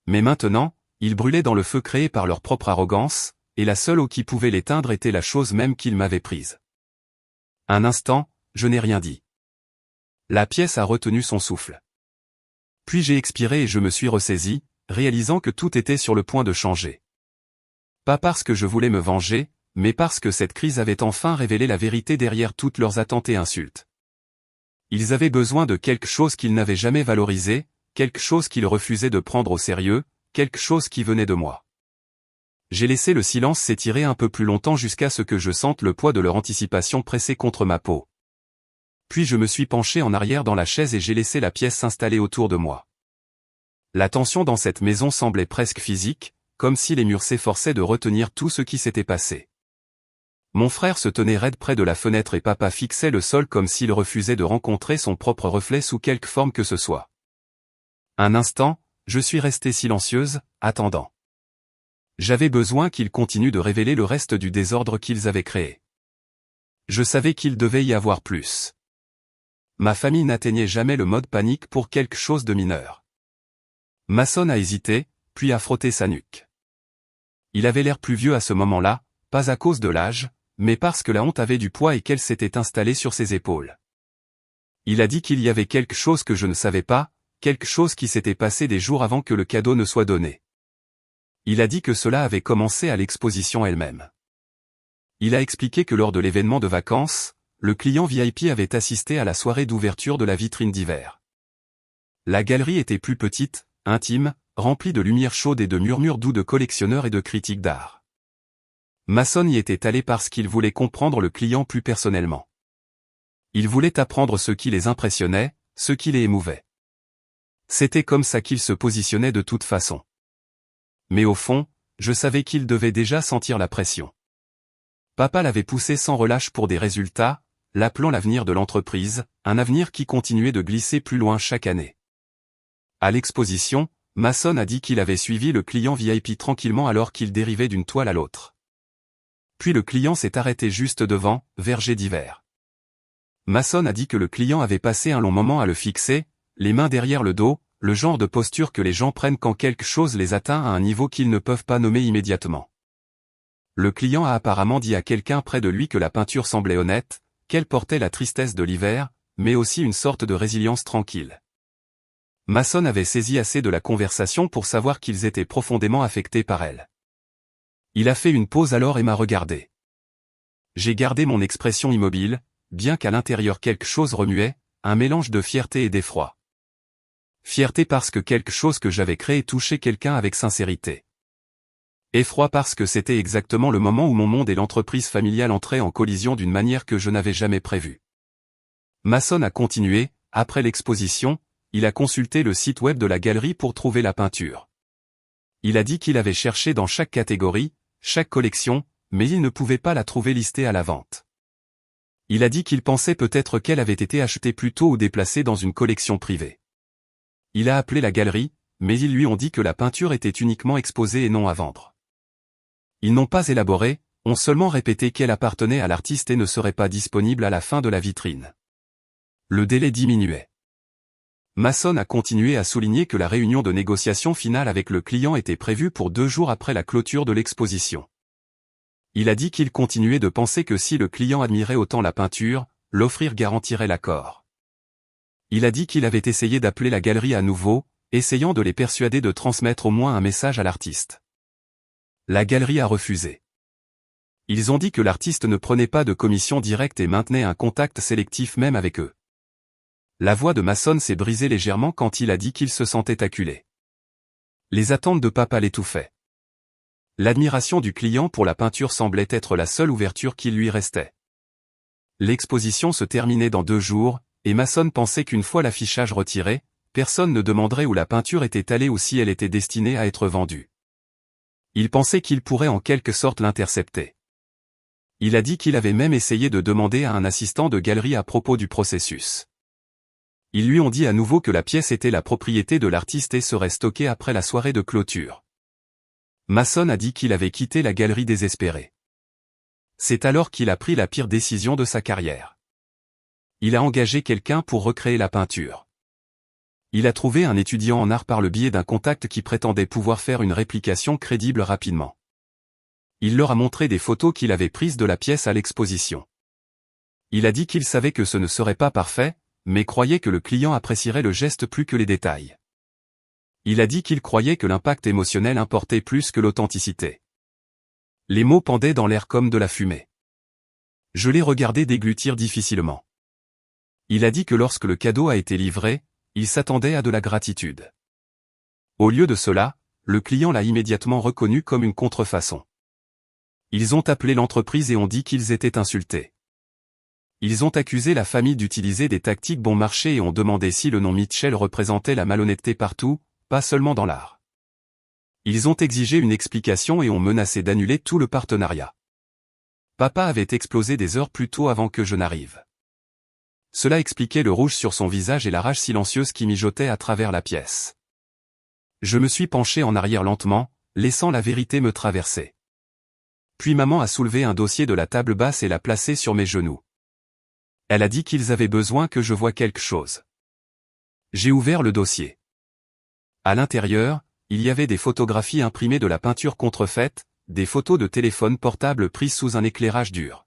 Mais maintenant, ils brûlaient dans le feu créé par leur propre arrogance, et la seule eau qui pouvait l'éteindre était la chose même qu'ils m'avaient prise. Un instant, je n'ai rien dit. La pièce a retenu son souffle. Puis j'ai expiré et je me suis ressaisi, réalisant que tout était sur le point de changer. Pas parce que je voulais me venger, mais parce que cette crise avait enfin révélé la vérité derrière toutes leurs attentes et insultes. Ils avaient besoin de quelque chose qu'ils n'avaient jamais valorisé, quelque chose qu'ils refusaient de prendre au sérieux, quelque chose qui venait de moi. J'ai laissé le silence s'étirer un peu plus longtemps jusqu'à ce que je sente le poids de leur anticipation presser contre ma peau. Puis je me suis penché en arrière dans la chaise et j'ai laissé la pièce s'installer autour de moi. La tension dans cette maison semblait presque physique, comme si les murs s'efforçaient de retenir tout ce qui s'était passé. Mon frère se tenait raide près de la fenêtre et papa fixait le sol comme s'il refusait de rencontrer son propre reflet sous quelque forme que ce soit. Un instant, je suis restée silencieuse, attendant. J'avais besoin qu'ils continuent de révéler le reste du désordre qu'ils avaient créé. Je savais qu'il devait y avoir plus. Ma famille n'atteignait jamais le mode panique pour quelque chose de mineur. Mason a hésité, puis a frotté sa nuque. Il avait l'air plus vieux à ce moment-là, pas à cause de l'âge, mais parce que la honte avait du poids et qu'elle s'était installée sur ses épaules. Il a dit qu'il y avait quelque chose que je ne savais pas, quelque chose qui s'était passé des jours avant que le cadeau ne soit donné. Il a dit que cela avait commencé à l'exposition elle-même. Il a expliqué que lors de l'événement de vacances, le client VIP avait assisté à la soirée d'ouverture de la vitrine d'hiver. La galerie était plus petite, intime, remplie de lumière chaude et de murmures doux de collectionneurs et de critiques d'art. Mason y était allé parce qu'il voulait comprendre le client plus personnellement. Il voulait apprendre ce qui les impressionnait, ce qui les émouvait. C'était comme ça qu'il se positionnait de toute façon. Mais au fond, je savais qu'il devait déjà sentir la pression. Papa l'avait poussé sans relâche pour des résultats, l'appelant l'avenir de l'entreprise, un avenir qui continuait de glisser plus loin chaque année. À l'exposition, Mason a dit qu'il avait suivi le client VIP tranquillement alors qu'il dérivait d'une toile à l'autre. Puis le client s'est arrêté juste devant, verger d'hiver. Mason a dit que le client avait passé un long moment à le fixer, les mains derrière le dos, le genre de posture que les gens prennent quand quelque chose les atteint à un niveau qu'ils ne peuvent pas nommer immédiatement. Le client a apparemment dit à quelqu'un près de lui que la peinture semblait honnête, qu'elle portait la tristesse de l'hiver, mais aussi une sorte de résilience tranquille. Mason avait saisi assez de la conversation pour savoir qu'ils étaient profondément affectés par elle. Il a fait une pause alors et m'a regardé. J'ai gardé mon expression immobile, bien qu'à l'intérieur quelque chose remuait, un mélange de fierté et d'effroi. Fierté parce que quelque chose que j'avais créé touchait quelqu'un avec sincérité. Effroi parce que c'était exactement le moment où mon monde et l'entreprise familiale entraient en collision d'une manière que je n'avais jamais prévue. Mason a continué, après l'exposition, il a consulté le site web de la galerie pour trouver la peinture. Il a dit qu'il avait cherché dans chaque catégorie, chaque collection, mais il ne pouvait pas la trouver listée à la vente. Il a dit qu'il pensait peut-être qu'elle avait été achetée plus tôt ou déplacée dans une collection privée. Il a appelé la galerie, mais ils lui ont dit que la peinture était uniquement exposée et non à vendre. Ils n'ont pas élaboré, ont seulement répété qu'elle appartenait à l'artiste et ne serait pas disponible à la fin de la vitrine. Le délai diminuait. Mason a continué à souligner que la réunion de négociation finale avec le client était prévue pour 2 jours après la clôture de l'exposition. Il a dit qu'il continuait de penser que si le client admirait autant la peinture, l'offrir garantirait l'accord. Il a dit qu'il avait essayé d'appeler la galerie à nouveau, essayant de les persuader de transmettre au moins un message à l'artiste. La galerie a refusé. Ils ont dit que l'artiste ne prenait pas de commission directe et maintenait un contact sélectif même avec eux. La voix de Mason s'est brisée légèrement quand il a dit qu'il se sentait acculé. Les attentes de papa l'étouffaient. L'admiration du client pour la peinture semblait être la seule ouverture qui lui restait. L'exposition se terminait dans 2 jours, et Mason pensait qu'une fois l'affichage retiré, personne ne demanderait où la peinture était allée ou si elle était destinée à être vendue. Il pensait qu'il pourrait en quelque sorte l'intercepter. Il a dit qu'il avait même essayé de demander à un assistant de galerie à propos du processus. Ils lui ont dit à nouveau que la pièce était la propriété de l'artiste et serait stockée après la soirée de clôture. Mason a dit qu'il avait quitté la galerie désespéré. C'est alors qu'il a pris la pire décision de sa carrière. Il a engagé quelqu'un pour recréer la peinture. Il a trouvé un étudiant en art par le biais d'un contact qui prétendait pouvoir faire une réplication crédible rapidement. Il leur a montré des photos qu'il avait prises de la pièce à l'exposition. Il a dit qu'il savait que ce ne serait pas parfait, mais croyait que le client apprécierait le geste plus que les détails. Il a dit qu'il croyait que l'impact émotionnel importait plus que l'authenticité. Les mots pendaient dans l'air comme de la fumée. Je l'ai regardé déglutir difficilement. Il a dit que lorsque le cadeau a été livré, il s'attendait à de la gratitude. Au lieu de cela, le client l'a immédiatement reconnu comme une contrefaçon. Ils ont appelé l'entreprise et ont dit qu'ils étaient insultés. Ils ont accusé la famille d'utiliser des tactiques bon marché et ont demandé si le nom Mitchell représentait la malhonnêteté partout, pas seulement dans l'art. Ils ont exigé une explication et ont menacé d'annuler tout le partenariat. Papa avait explosé des heures plus tôt avant que je n'arrive. Cela expliquait le rouge sur son visage et la rage silencieuse qui mijotait à travers la pièce. Je me suis penché en arrière lentement, laissant la vérité me traverser. Puis maman a soulevé un dossier de la table basse et l'a placé sur mes genoux. Elle a dit qu'ils avaient besoin que je voie quelque chose. J'ai ouvert le dossier. À l'intérieur, il y avait des photographies imprimées de la peinture contrefaite, des photos de téléphone portable prises sous un éclairage dur.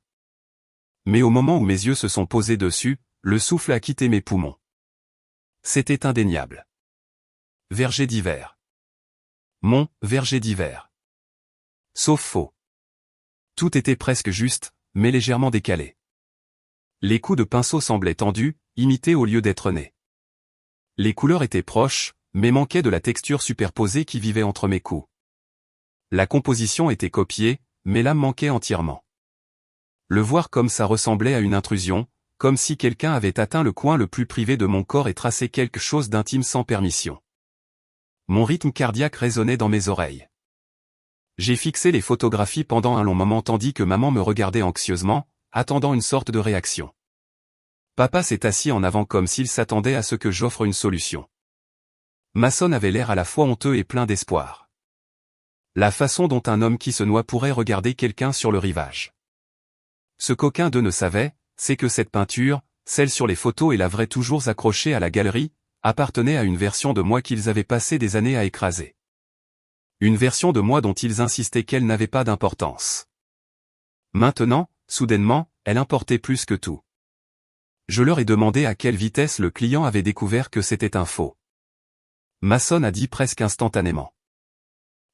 Mais au moment où mes yeux se sont posés dessus, le souffle a quitté mes poumons. C'était indéniable. Verger d'hiver. Mon verger d'hiver. Sauf faux. Tout était presque juste, mais légèrement décalé. Les coups de pinceau semblaient tendus, imités au lieu d'être nés. Les couleurs étaient proches, mais manquaient de la texture superposée qui vivait entre mes coups. La composition était copiée, mais l'âme manquait entièrement. Le voir comme ça ressemblait à une intrusion, comme si quelqu'un avait atteint le coin le plus privé de mon corps et tracé quelque chose d'intime sans permission. Mon rythme cardiaque résonnait dans mes oreilles. J'ai fixé les photographies pendant un long moment tandis que maman me regardait anxieusement, attendant une sorte de réaction. Papa s'est assis en avant comme s'il s'attendait à ce que j'offre une solution. Mason avait l'air à la fois honteux et plein d'espoir. La façon dont un homme qui se noie pourrait regarder quelqu'un sur le rivage. Ce qu'aucun d'eux ne savait, c'est que cette peinture, celle sur les photos et la vraie toujours accrochée à la galerie, appartenait à une version de moi qu'ils avaient passé des années à écraser. Une version de moi dont ils insistaient qu'elle n'avait pas d'importance. Maintenant, soudainement, elle importait plus que tout. Je leur ai demandé à quelle vitesse le client avait découvert que c'était un faux. Mason a dit presque instantanément.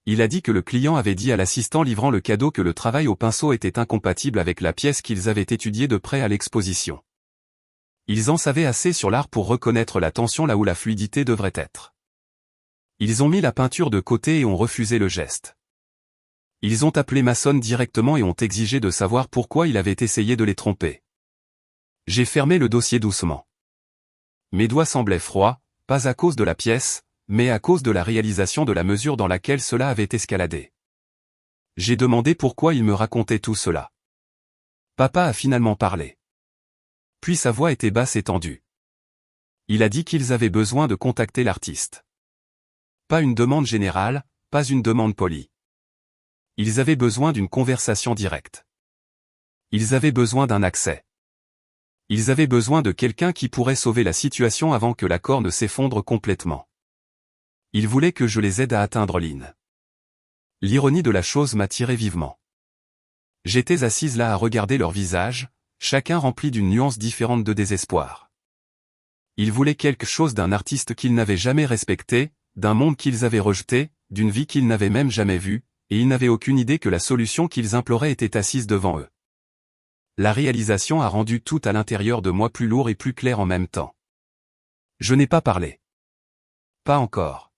Il a dit que le client avait dit à l'assistant livrant le cadeau que le travail au pinceau était incompatible avec la pièce qu'ils avaient étudiée de près à l'exposition. Ils en savaient assez sur l'art pour reconnaître la tension là où la fluidité devrait être. Ils ont mis la peinture de côté et ont refusé le geste. Ils ont appelé Mason directement et ont exigé de savoir pourquoi il avait essayé de les tromper. J'ai fermé le dossier doucement. Mes doigts semblaient froids, pas à cause de la pièce, mais à cause de la réalisation de la mesure dans laquelle cela avait escaladé. J'ai demandé pourquoi il me racontait tout cela. Papa a finalement parlé. Puis sa voix était basse et tendue. Il a dit qu'ils avaient besoin de contacter l'artiste. Pas une demande générale, pas une demande polie. Ils avaient besoin d'une conversation directe. Ils avaient besoin d'un accès. Ils avaient besoin de quelqu'un qui pourrait sauver la situation avant que l'accord ne s'effondre complètement. Ils voulaient que je les aide à atteindre l'île. L'ironie de la chose m'attirait vivement. J'étais assise là à regarder leurs visages, chacun rempli d'une nuance différente de désespoir. Ils voulaient quelque chose d'un artiste qu'ils n'avaient jamais respecté, d'un monde qu'ils avaient rejeté, d'une vie qu'ils n'avaient même jamais vue, et ils n'avaient aucune idée que la solution qu'ils imploraient était assise devant eux. La réalisation a rendu tout à l'intérieur de moi plus lourd et plus clair en même temps. Je n'ai pas parlé. Pas encore.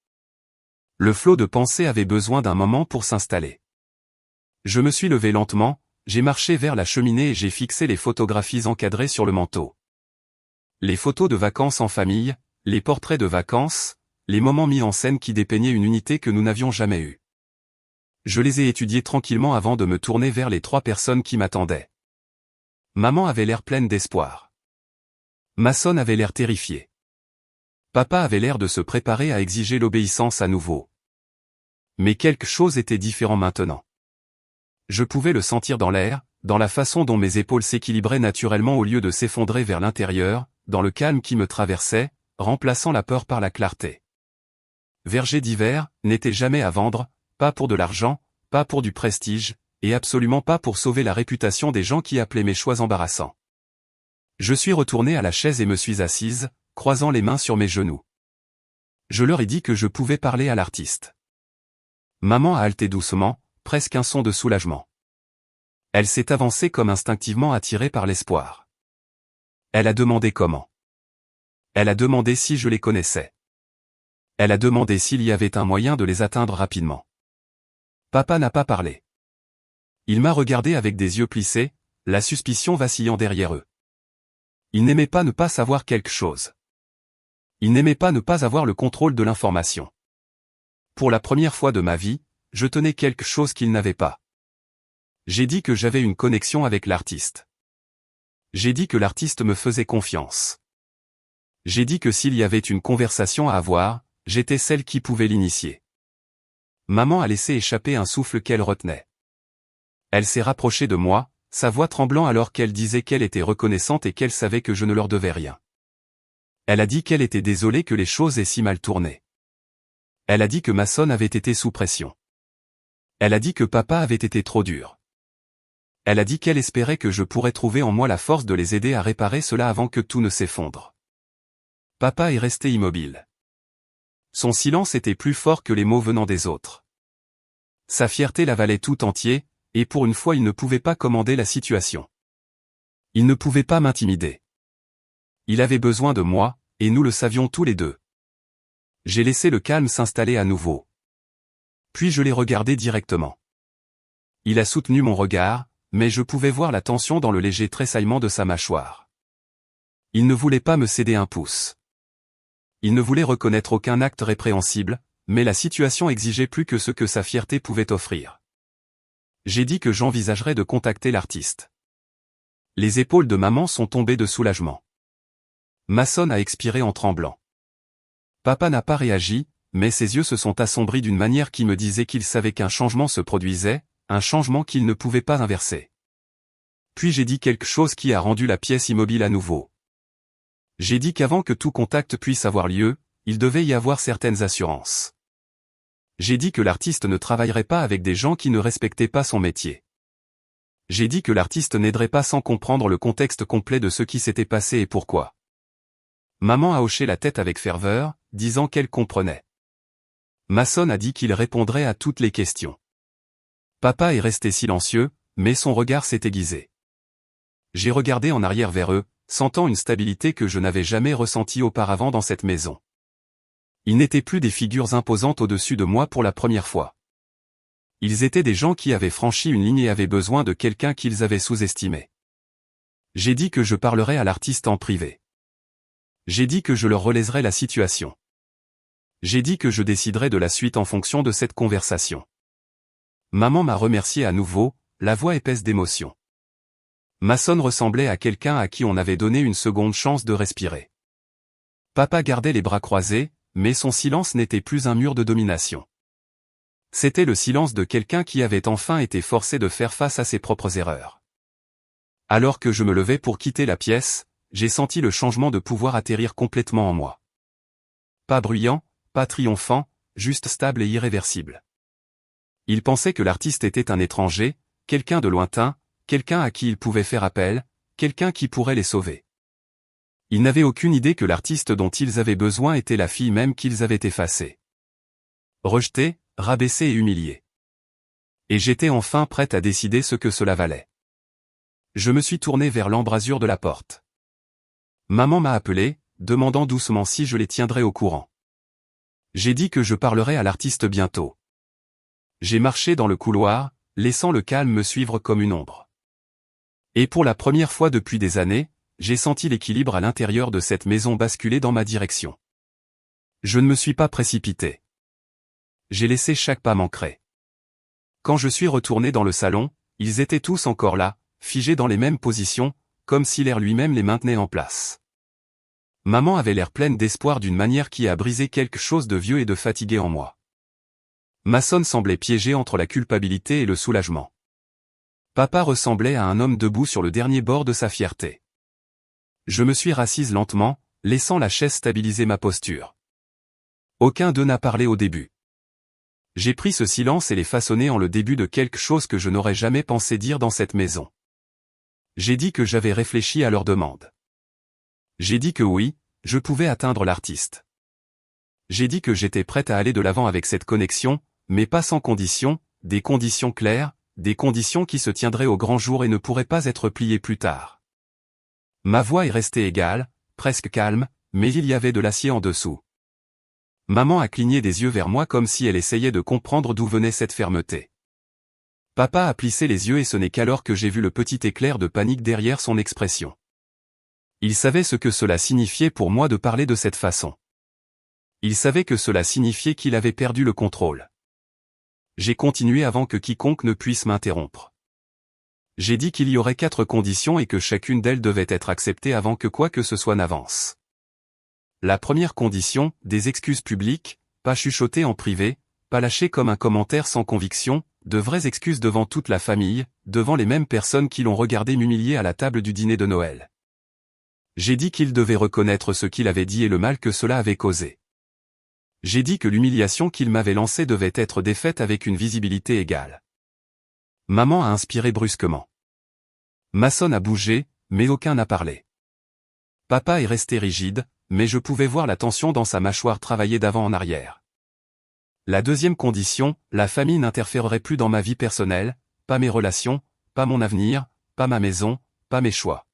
Le flot de pensée avait besoin d'un moment pour s'installer. Je me suis levé lentement, j'ai marché vers la cheminée et j'ai fixé les photographies encadrées sur le manteau. Les photos de vacances en famille, les portraits de vacances, les moments mis en scène qui dépeignaient une unité que nous n'avions jamais eue. Je les ai étudiés tranquillement avant de me tourner vers les 3 personnes qui m'attendaient. Maman avait l'air pleine d'espoir. Mason avait l'air terrifié. Papa avait l'air de se préparer à exiger l'obéissance à nouveau. Mais quelque chose était différent maintenant. Je pouvais le sentir dans l'air, dans la façon dont mes épaules s'équilibraient naturellement au lieu de s'effondrer vers l'intérieur, dans le calme qui me traversait, remplaçant la peur par la clarté. Verger d'hiver n'était jamais à vendre, pas pour de l'argent, pas pour du prestige, et absolument pas pour sauver la réputation des gens qui appelaient mes choix embarrassants. Je suis retourné à la chaise et me suis assise, croisant les mains sur mes genoux. Je leur ai dit que je pouvais parler à l'artiste. Maman a halté doucement, presque un son de soulagement. Elle s'est avancée comme instinctivement attirée par l'espoir. Elle a demandé comment. Elle a demandé si je les connaissais. Elle a demandé s'il y avait un moyen de les atteindre rapidement. Papa n'a pas parlé. Il m'a regardé avec des yeux plissés, la suspicion vacillant derrière eux. Il n'aimait pas ne pas savoir quelque chose. Il n'aimait pas ne pas avoir le contrôle de l'information. Pour la première fois de ma vie, je tenais quelque chose qu'il n'avait pas. J'ai dit que j'avais une connexion avec l'artiste. J'ai dit que l'artiste me faisait confiance. J'ai dit que s'il y avait une conversation à avoir, j'étais celle qui pouvait l'initier. Maman a laissé échapper un souffle qu'elle retenait. Elle s'est rapprochée de moi, sa voix tremblant alors qu'elle disait qu'elle était reconnaissante et qu'elle savait que je ne leur devais rien. Elle a dit qu'elle était désolée que les choses aient si mal tourné. Elle a dit que Mason avait été sous pression. Elle a dit que papa avait été trop dur. Elle a dit qu'elle espérait que je pourrais trouver en moi la force de les aider à réparer cela avant que tout ne s'effondre. Papa est resté immobile. Son silence était plus fort que les mots venant des autres. Sa fierté l'avalait tout entier, et pour une fois il ne pouvait pas commander la situation. Il ne pouvait pas m'intimider. Il avait besoin de moi, et nous le savions tous les deux. J'ai laissé le calme s'installer à nouveau. Puis je l'ai regardé directement. Il a soutenu mon regard, mais je pouvais voir la tension dans le léger tressaillement de sa mâchoire. Il ne voulait pas me céder un pouce. Il ne voulait reconnaître aucun acte répréhensible, mais la situation exigeait plus que ce que sa fierté pouvait offrir. J'ai dit que j'envisagerais de contacter l'artiste. Les épaules de maman sont tombées de soulagement. Mason a expiré en tremblant. Papa n'a pas réagi, mais ses yeux se sont assombris d'une manière qui me disait qu'il savait qu'un changement se produisait, un changement qu'il ne pouvait pas inverser. Puis j'ai dit quelque chose qui a rendu la pièce immobile à nouveau. J'ai dit qu'avant que tout contact puisse avoir lieu, il devait y avoir certaines assurances. J'ai dit que l'artiste ne travaillerait pas avec des gens qui ne respectaient pas son métier. J'ai dit que l'artiste n'aiderait pas sans comprendre le contexte complet de ce qui s'était passé et pourquoi. Maman a hoché la tête avec ferveur, disant qu'elle comprenait. Mason a dit qu'il répondrait à toutes les questions. Papa est resté silencieux, mais son regard s'est aiguisé. J'ai regardé en arrière vers eux, sentant une stabilité que je n'avais jamais ressentie auparavant dans cette maison. Ils n'étaient plus des figures imposantes au-dessus de moi pour la première fois. Ils étaient des gens qui avaient franchi une ligne et avaient besoin de quelqu'un qu'ils avaient sous-estimé. J'ai dit que je parlerais à l'artiste en privé. J'ai dit que je leur relaiserais la situation. J'ai dit que je déciderais de la suite en fonction de cette conversation. Maman m'a remercié à nouveau, la voix épaisse d'émotion. Mason ressemblait à quelqu'un à qui on avait donné une seconde chance de respirer. Papa gardait les bras croisés, mais son silence n'était plus un mur de domination. C'était le silence de quelqu'un qui avait enfin été forcé de faire face à ses propres erreurs. Alors que je me levais pour quitter la pièce, j'ai senti le changement de pouvoir atterrir complètement en moi. Pas bruyant, pas triomphant, juste stable et irréversible. Il pensait que l'artiste était un étranger, quelqu'un de lointain, quelqu'un à qui il pouvait faire appel, quelqu'un qui pourrait les sauver. Ils n'avaient aucune idée que l'artiste dont ils avaient besoin était la fille même qu'ils avaient effacée. Rejetée, rabaissée et humiliée. Et j'étais enfin prête à décider ce que cela valait. Je me suis tourné vers l'embrasure de la porte. Maman m'a appelé, demandant doucement si je les tiendrais au courant. J'ai dit que je parlerais à l'artiste bientôt. J'ai marché dans le couloir, laissant le calme me suivre comme une ombre. Et pour la première fois depuis des années, j'ai senti l'équilibre à l'intérieur de cette maison basculer dans ma direction. Je ne me suis pas précipité. J'ai laissé chaque pas m'ancrer. Quand je suis retourné dans le salon, ils étaient tous encore là, figés dans les mêmes positions, comme si l'air lui-même les maintenait en place. Maman avait l'air pleine d'espoir d'une manière qui a brisé quelque chose de vieux et de fatigué en moi. Mason semblait piégé entre la culpabilité et le soulagement. Papa ressemblait à un homme debout sur le dernier bord de sa fierté. Je me suis rassise lentement, laissant la chaise stabiliser ma posture. Aucun d'eux n'a parlé au début. J'ai pris ce silence et l'ai façonné en le début de quelque chose que je n'aurais jamais pensé dire dans cette maison. J'ai dit que j'avais réfléchi à leur demande. J'ai dit que oui, je pouvais atteindre l'artiste. J'ai dit que j'étais prête à aller de l'avant avec cette connexion, mais pas sans conditions, des conditions claires, des conditions qui se tiendraient au grand jour et ne pourraient pas être pliées plus tard. Ma voix est restée égale, presque calme, mais il y avait de l'acier en dessous. Maman a cligné des yeux vers moi comme si elle essayait de comprendre d'où venait cette fermeté. Papa a plissé les yeux et ce n'est qu'alors que j'ai vu le petit éclair de panique derrière son expression. Il savait ce que cela signifiait pour moi de parler de cette façon. Il savait que cela signifiait qu'il avait perdu le contrôle. J'ai continué avant que quiconque ne puisse m'interrompre. J'ai dit qu'il y aurait 4 conditions et que chacune d'elles devait être acceptée avant que quoi que ce soit n'avance. La première condition, des excuses publiques, pas chuchotées en privé, pas lâchées comme un commentaire sans conviction, de vraies excuses devant toute la famille, devant les mêmes personnes qui l'ont regardé m'humilier à la table du dîner de Noël. J'ai dit qu'il devait reconnaître ce qu'il avait dit et le mal que cela avait causé. J'ai dit que l'humiliation qu'il m'avait lancée devait être défaite avec une visibilité égale. Maman a inspiré brusquement. Mason a bougé, mais aucun n'a parlé. Papa est resté rigide, mais je pouvais voir la tension dans sa mâchoire travailler d'avant en arrière. La deuxième condition, la famille n'interférerait plus dans ma vie personnelle, pas mes relations, pas mon avenir, pas ma maison, pas mes choix.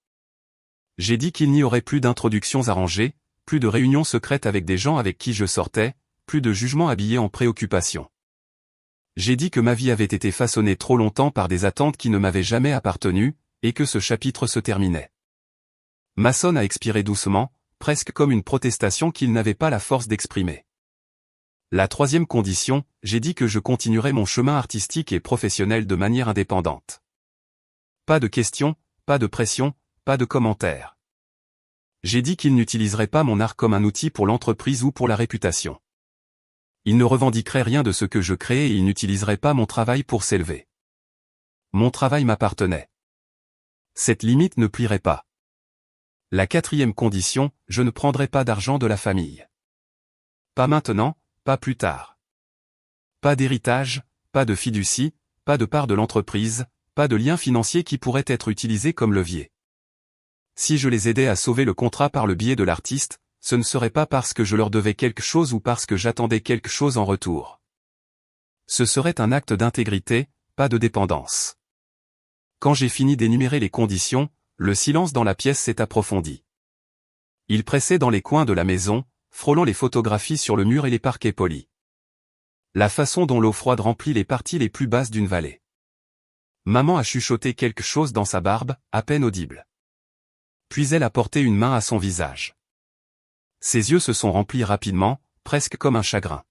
J'ai dit qu'il n'y aurait plus d'introductions arrangées, plus de réunions secrètes avec des gens avec qui je sortais, plus de jugements habillés en préoccupation. J'ai dit que ma vie avait été façonnée trop longtemps par des attentes qui ne m'avaient jamais appartenu, et que ce chapitre se terminait. Mason a expiré doucement, presque comme une protestation qu'il n'avait pas la force d'exprimer. La troisième condition, j'ai dit que je continuerais mon chemin artistique et professionnel de manière indépendante. Pas de questions, pas de pression, pas de commentaires. J'ai dit qu'il n'utiliserait pas mon art comme un outil pour l'entreprise ou pour la réputation. Il ne revendiquerait rien de ce que je créais et il n'utiliserait pas mon travail pour s'élever. Mon travail m'appartenait. Cette limite ne plierait pas. La quatrième condition, je ne prendrai pas d'argent de la famille. Pas maintenant, pas plus tard. Pas d'héritage, pas de fiducie, pas de part de l'entreprise, pas de lien financier qui pourrait être utilisé comme levier. Si je les aidais à sauver le contrat par le biais de l'artiste, ce ne serait pas parce que je leur devais quelque chose ou parce que j'attendais quelque chose en retour. Ce serait un acte d'intégrité, pas de dépendance. Quand j'ai fini d'énumérer les conditions, le silence dans la pièce s'est approfondi. Il pressait dans les coins de la maison, frôlant les photographies sur le mur et les parquets polis. La façon dont l'eau froide remplit les parties les plus basses d'une vallée. Maman a chuchoté quelque chose dans sa barbe, à peine audible. Puis elle a porté une main à son visage. Ses yeux se sont remplis rapidement, presque comme un chagrin.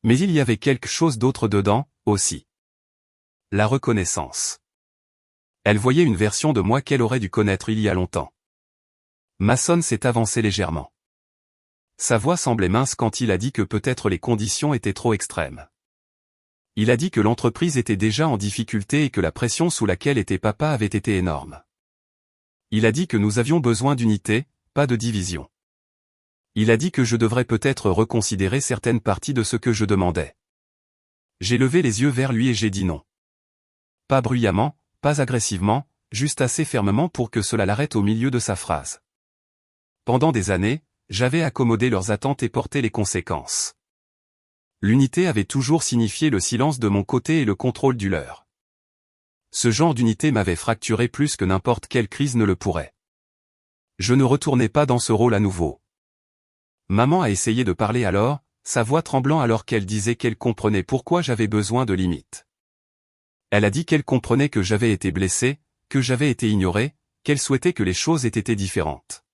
Mais il y avait quelque chose d'autre dedans, aussi. La reconnaissance. Elle voyait une version de moi qu'elle aurait dû connaître il y a longtemps. Mason s'est avancé légèrement. Sa voix semblait mince quand il a dit que peut-être les conditions étaient trop extrêmes. Il a dit que l'entreprise était déjà en difficulté et que la pression sous laquelle était papa avait été énorme. Il a dit que nous avions besoin d'unité, pas de division. Il a dit que je devrais peut-être reconsidérer certaines parties de ce que je demandais. J'ai levé les yeux vers lui et j'ai dit non. Pas bruyamment, pas agressivement, juste assez fermement pour que cela l'arrête au milieu de sa phrase. Pendant des années, j'avais accommodé leurs attentes et porté les conséquences. L'unité avait toujours signifié le silence de mon côté et le contrôle du leur. Ce genre d'unité m'avait fracturé plus que n'importe quelle crise ne le pourrait. Je ne retournais pas dans ce rôle à nouveau. Maman a essayé de parler alors, sa voix tremblant alors qu'elle disait qu'elle comprenait pourquoi j'avais besoin de limites. Elle a dit qu'elle comprenait que j'avais été blessé, que j'avais été ignoré, qu'elle souhaitait que les choses aient été différentes.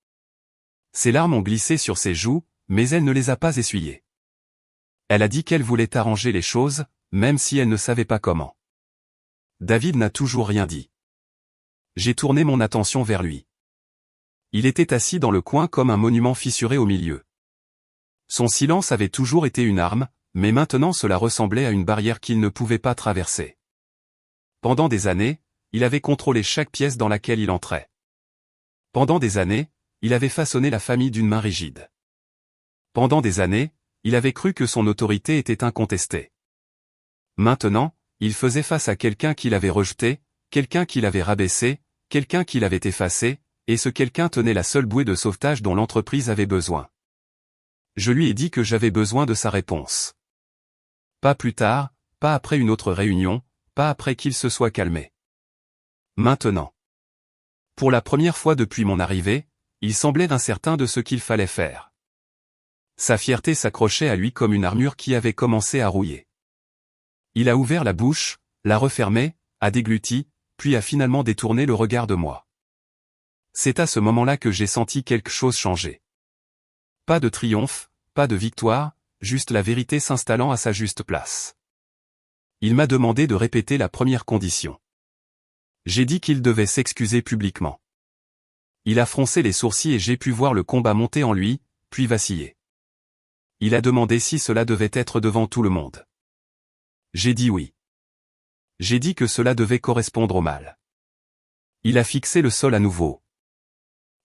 Ses larmes ont glissé sur ses joues, mais elle ne les a pas essuyées. Elle a dit qu'elle voulait arranger les choses, même si elle ne savait pas comment. David n'a toujours rien dit. J'ai tourné mon attention vers lui. Il était assis dans le coin comme un monument fissuré au milieu. Son silence avait toujours été une arme, mais maintenant cela ressemblait à une barrière qu'il ne pouvait pas traverser. Pendant des années, il avait contrôlé chaque pièce dans laquelle il entrait. Pendant des années, il avait façonné la famille d'une main rigide. Pendant des années, il avait cru que son autorité était incontestée. Maintenant, il faisait face à quelqu'un qui l'avait rejeté, quelqu'un qui l'avait rabaissé, quelqu'un qui l'avait effacé, et ce quelqu'un tenait la seule bouée de sauvetage dont l'entreprise avait besoin. Je lui ai dit que j'avais besoin de sa réponse. Pas plus tard, pas après une autre réunion, pas après qu'il se soit calmé. Maintenant. Pour la première fois depuis mon arrivée, il semblait incertain de ce qu'il fallait faire. Sa fierté s'accrochait à lui comme une armure qui avait commencé à rouiller. Il a ouvert la bouche, l'a refermée, a dégluti, puis a finalement détourné le regard de moi. C'est à ce moment-là que j'ai senti quelque chose changer. Pas de triomphe, pas de victoire, juste la vérité s'installant à sa juste place. Il m'a demandé de répéter la première condition. J'ai dit qu'il devait s'excuser publiquement. Il a froncé les sourcils et j'ai pu voir le combat monter en lui, puis vaciller. Il a demandé si cela devait être devant tout le monde. J'ai dit oui. J'ai dit que cela devait correspondre au mal. Il a fixé le sol à nouveau.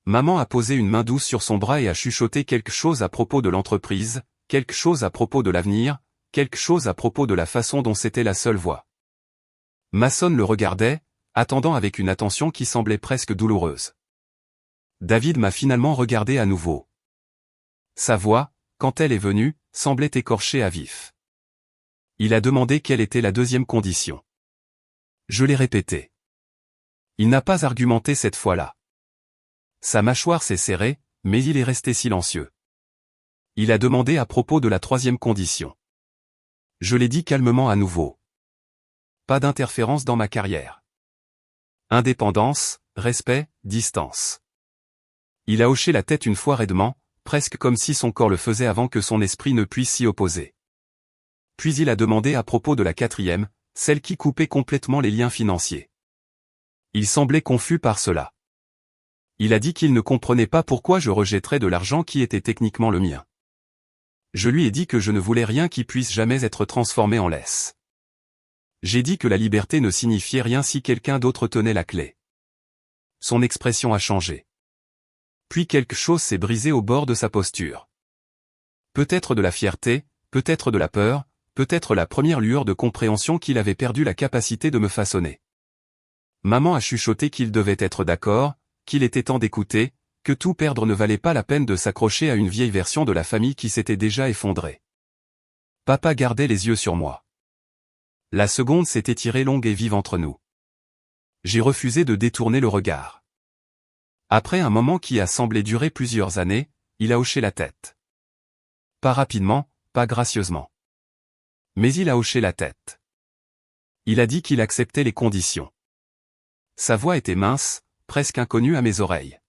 Maman a posé une main douce sur son bras et a chuchoté quelque chose à propos de l'entreprise, quelque chose à propos de l'avenir, quelque chose à propos de la façon dont c'était la seule voie. Mason le regardait, attendant avec une attention qui semblait presque douloureuse. David m'a finalement regardé à nouveau. Sa voix, quand elle est venue, semblait écorchée à vif. Il a demandé quelle était la deuxième condition. Je l'ai répété. Il n'a pas argumenté cette fois-là. Sa mâchoire s'est serrée, mais il est resté silencieux. Il a demandé à propos de la troisième condition. Je l'ai dit calmement à nouveau. Pas d'interférence dans ma carrière. Indépendance, respect, distance. Il a hoché la tête une fois raidement, presque comme si son corps le faisait avant que son esprit ne puisse s'y opposer. Puis il a demandé à propos de la quatrième, celle qui coupait complètement les liens financiers. Il semblait confus par cela. Il a dit qu'il ne comprenait pas pourquoi je rejetterais de l'argent qui était techniquement le mien. Je lui ai dit que je ne voulais rien qui puisse jamais être transformé en laisse. J'ai dit que la liberté ne signifiait rien si quelqu'un d'autre tenait la clé. Son expression a changé. Puis quelque chose s'est brisé au bord de sa posture. Peut-être de la fierté, peut-être de la peur, peut-être la première lueur de compréhension qu'il avait perdu la capacité de me façonner. Maman a chuchoté qu'il devait être d'accord, qu'il était temps d'écouter, que tout perdre ne valait pas la peine de s'accrocher à une vieille version de la famille qui s'était déjà effondrée. Papa gardait les yeux sur moi. La seconde s'est étirée longue et vive entre nous. J'ai refusé de détourner le regard. Après un moment qui a semblé durer plusieurs années, il a hoché la tête. Pas rapidement, pas gracieusement. Mais il a hoché la tête. Il a dit qu'il acceptait les conditions. Sa voix était mince, presque inconnue à mes oreilles.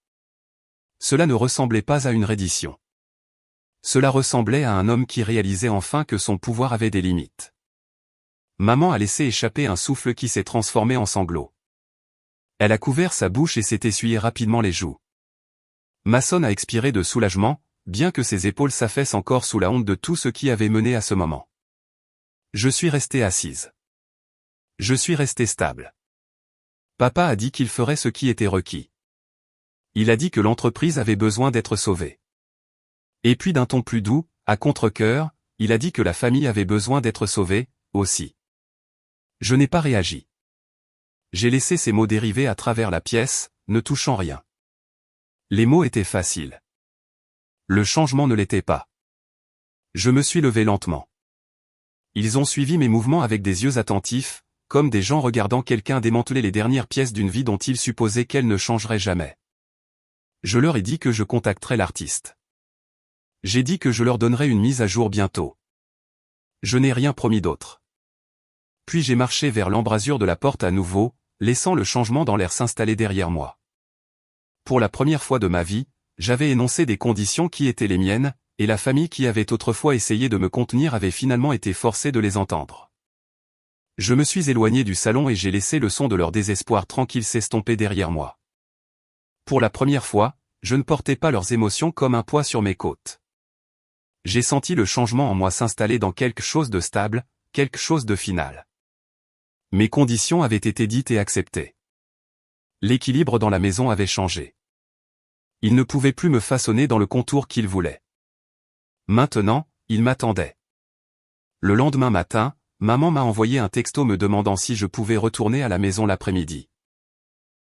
Cela ne ressemblait pas à une reddition. Cela ressemblait à un homme qui réalisait enfin que son pouvoir avait des limites. Maman a laissé échapper un souffle qui s'est transformé en sanglots. Elle a couvert sa bouche et s'est essuyé rapidement les joues. Mason a expiré de soulagement, bien que ses épaules s'affaissent encore sous la honte de tout ce qui avait mené à ce moment. Je suis restée assise. Je suis restée stable. Papa a dit qu'il ferait ce qui était requis. Il a dit que l'entreprise avait besoin d'être sauvée. Et puis d'un ton plus doux, à contre-cœur, il a dit que la famille avait besoin d'être sauvée, aussi. Je n'ai pas réagi. J'ai laissé ces mots dériver à travers la pièce, ne touchant rien. Les mots étaient faciles. Le changement ne l'était pas. Je me suis levé lentement. Ils ont suivi mes mouvements avec des yeux attentifs, comme des gens regardant quelqu'un démanteler les dernières pièces d'une vie dont ils supposaient qu'elle ne changerait jamais. Je leur ai dit que je contacterais l'artiste. J'ai dit que je leur donnerais une mise à jour bientôt. Je n'ai rien promis d'autre. Puis j'ai marché vers l'embrasure de la porte à nouveau, laissant le changement dans l'air s'installer derrière moi. Pour la première fois de ma vie, j'avais énoncé des conditions qui étaient les miennes, et la famille qui avait autrefois essayé de me contenir avait finalement été forcée de les entendre. Je me suis éloigné du salon et j'ai laissé le son de leur désespoir tranquille s'estomper derrière moi. Pour la première fois, je ne portais pas leurs émotions comme un poids sur mes côtes. J'ai senti le changement en moi s'installer dans quelque chose de stable, quelque chose de final. Mes conditions avaient été dites et acceptées. L'équilibre dans la maison avait changé. Il ne pouvait plus me façonner dans le contour qu'il voulait. Maintenant, il m'attendait. Le lendemain matin, maman m'a envoyé un texto me demandant si je pouvais retourner à la maison l'après-midi.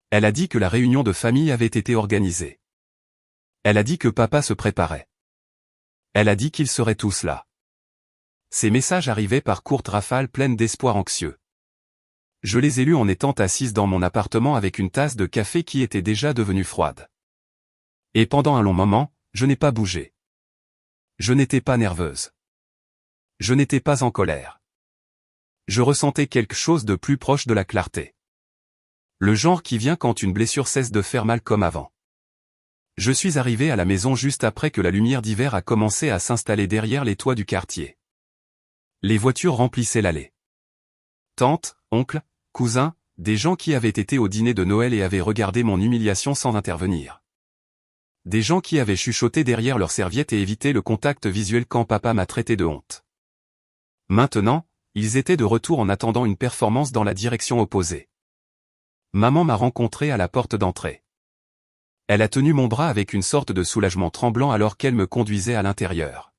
Elle a dit que la réunion de famille avait été organisée. Elle a dit que papa se préparait. Elle a dit qu'ils seraient tous là. Ces messages arrivaient par courtes rafales pleines d'espoir anxieux. Je les ai lus en étant assise dans mon appartement avec une tasse de café qui était déjà devenue froide. Et pendant un long moment, je n'ai pas bougé. Je n'étais pas nerveuse. Je n'étais pas en colère. Je ressentais quelque chose de plus proche de la clarté. Le genre qui vient quand une blessure cesse de faire mal comme avant. Je suis arrivé à la maison juste après que la lumière d'hiver a commencé à s'installer derrière les toits du quartier. Les voitures remplissaient l'allée. Tante, oncle, cousins, des gens qui avaient été au dîner de Noël et avaient regardé mon humiliation sans intervenir. Des gens qui avaient chuchoté derrière leurs serviettes et évité le contact visuel quand papa m'a traité de honte. Maintenant, Ils étaient de retour en attendant une performance dans la direction opposée. Maman m'a rencontré à la porte d'entrée. Elle a tenu mon bras avec une sorte de soulagement tremblant alors qu'elle me conduisait à l'intérieur.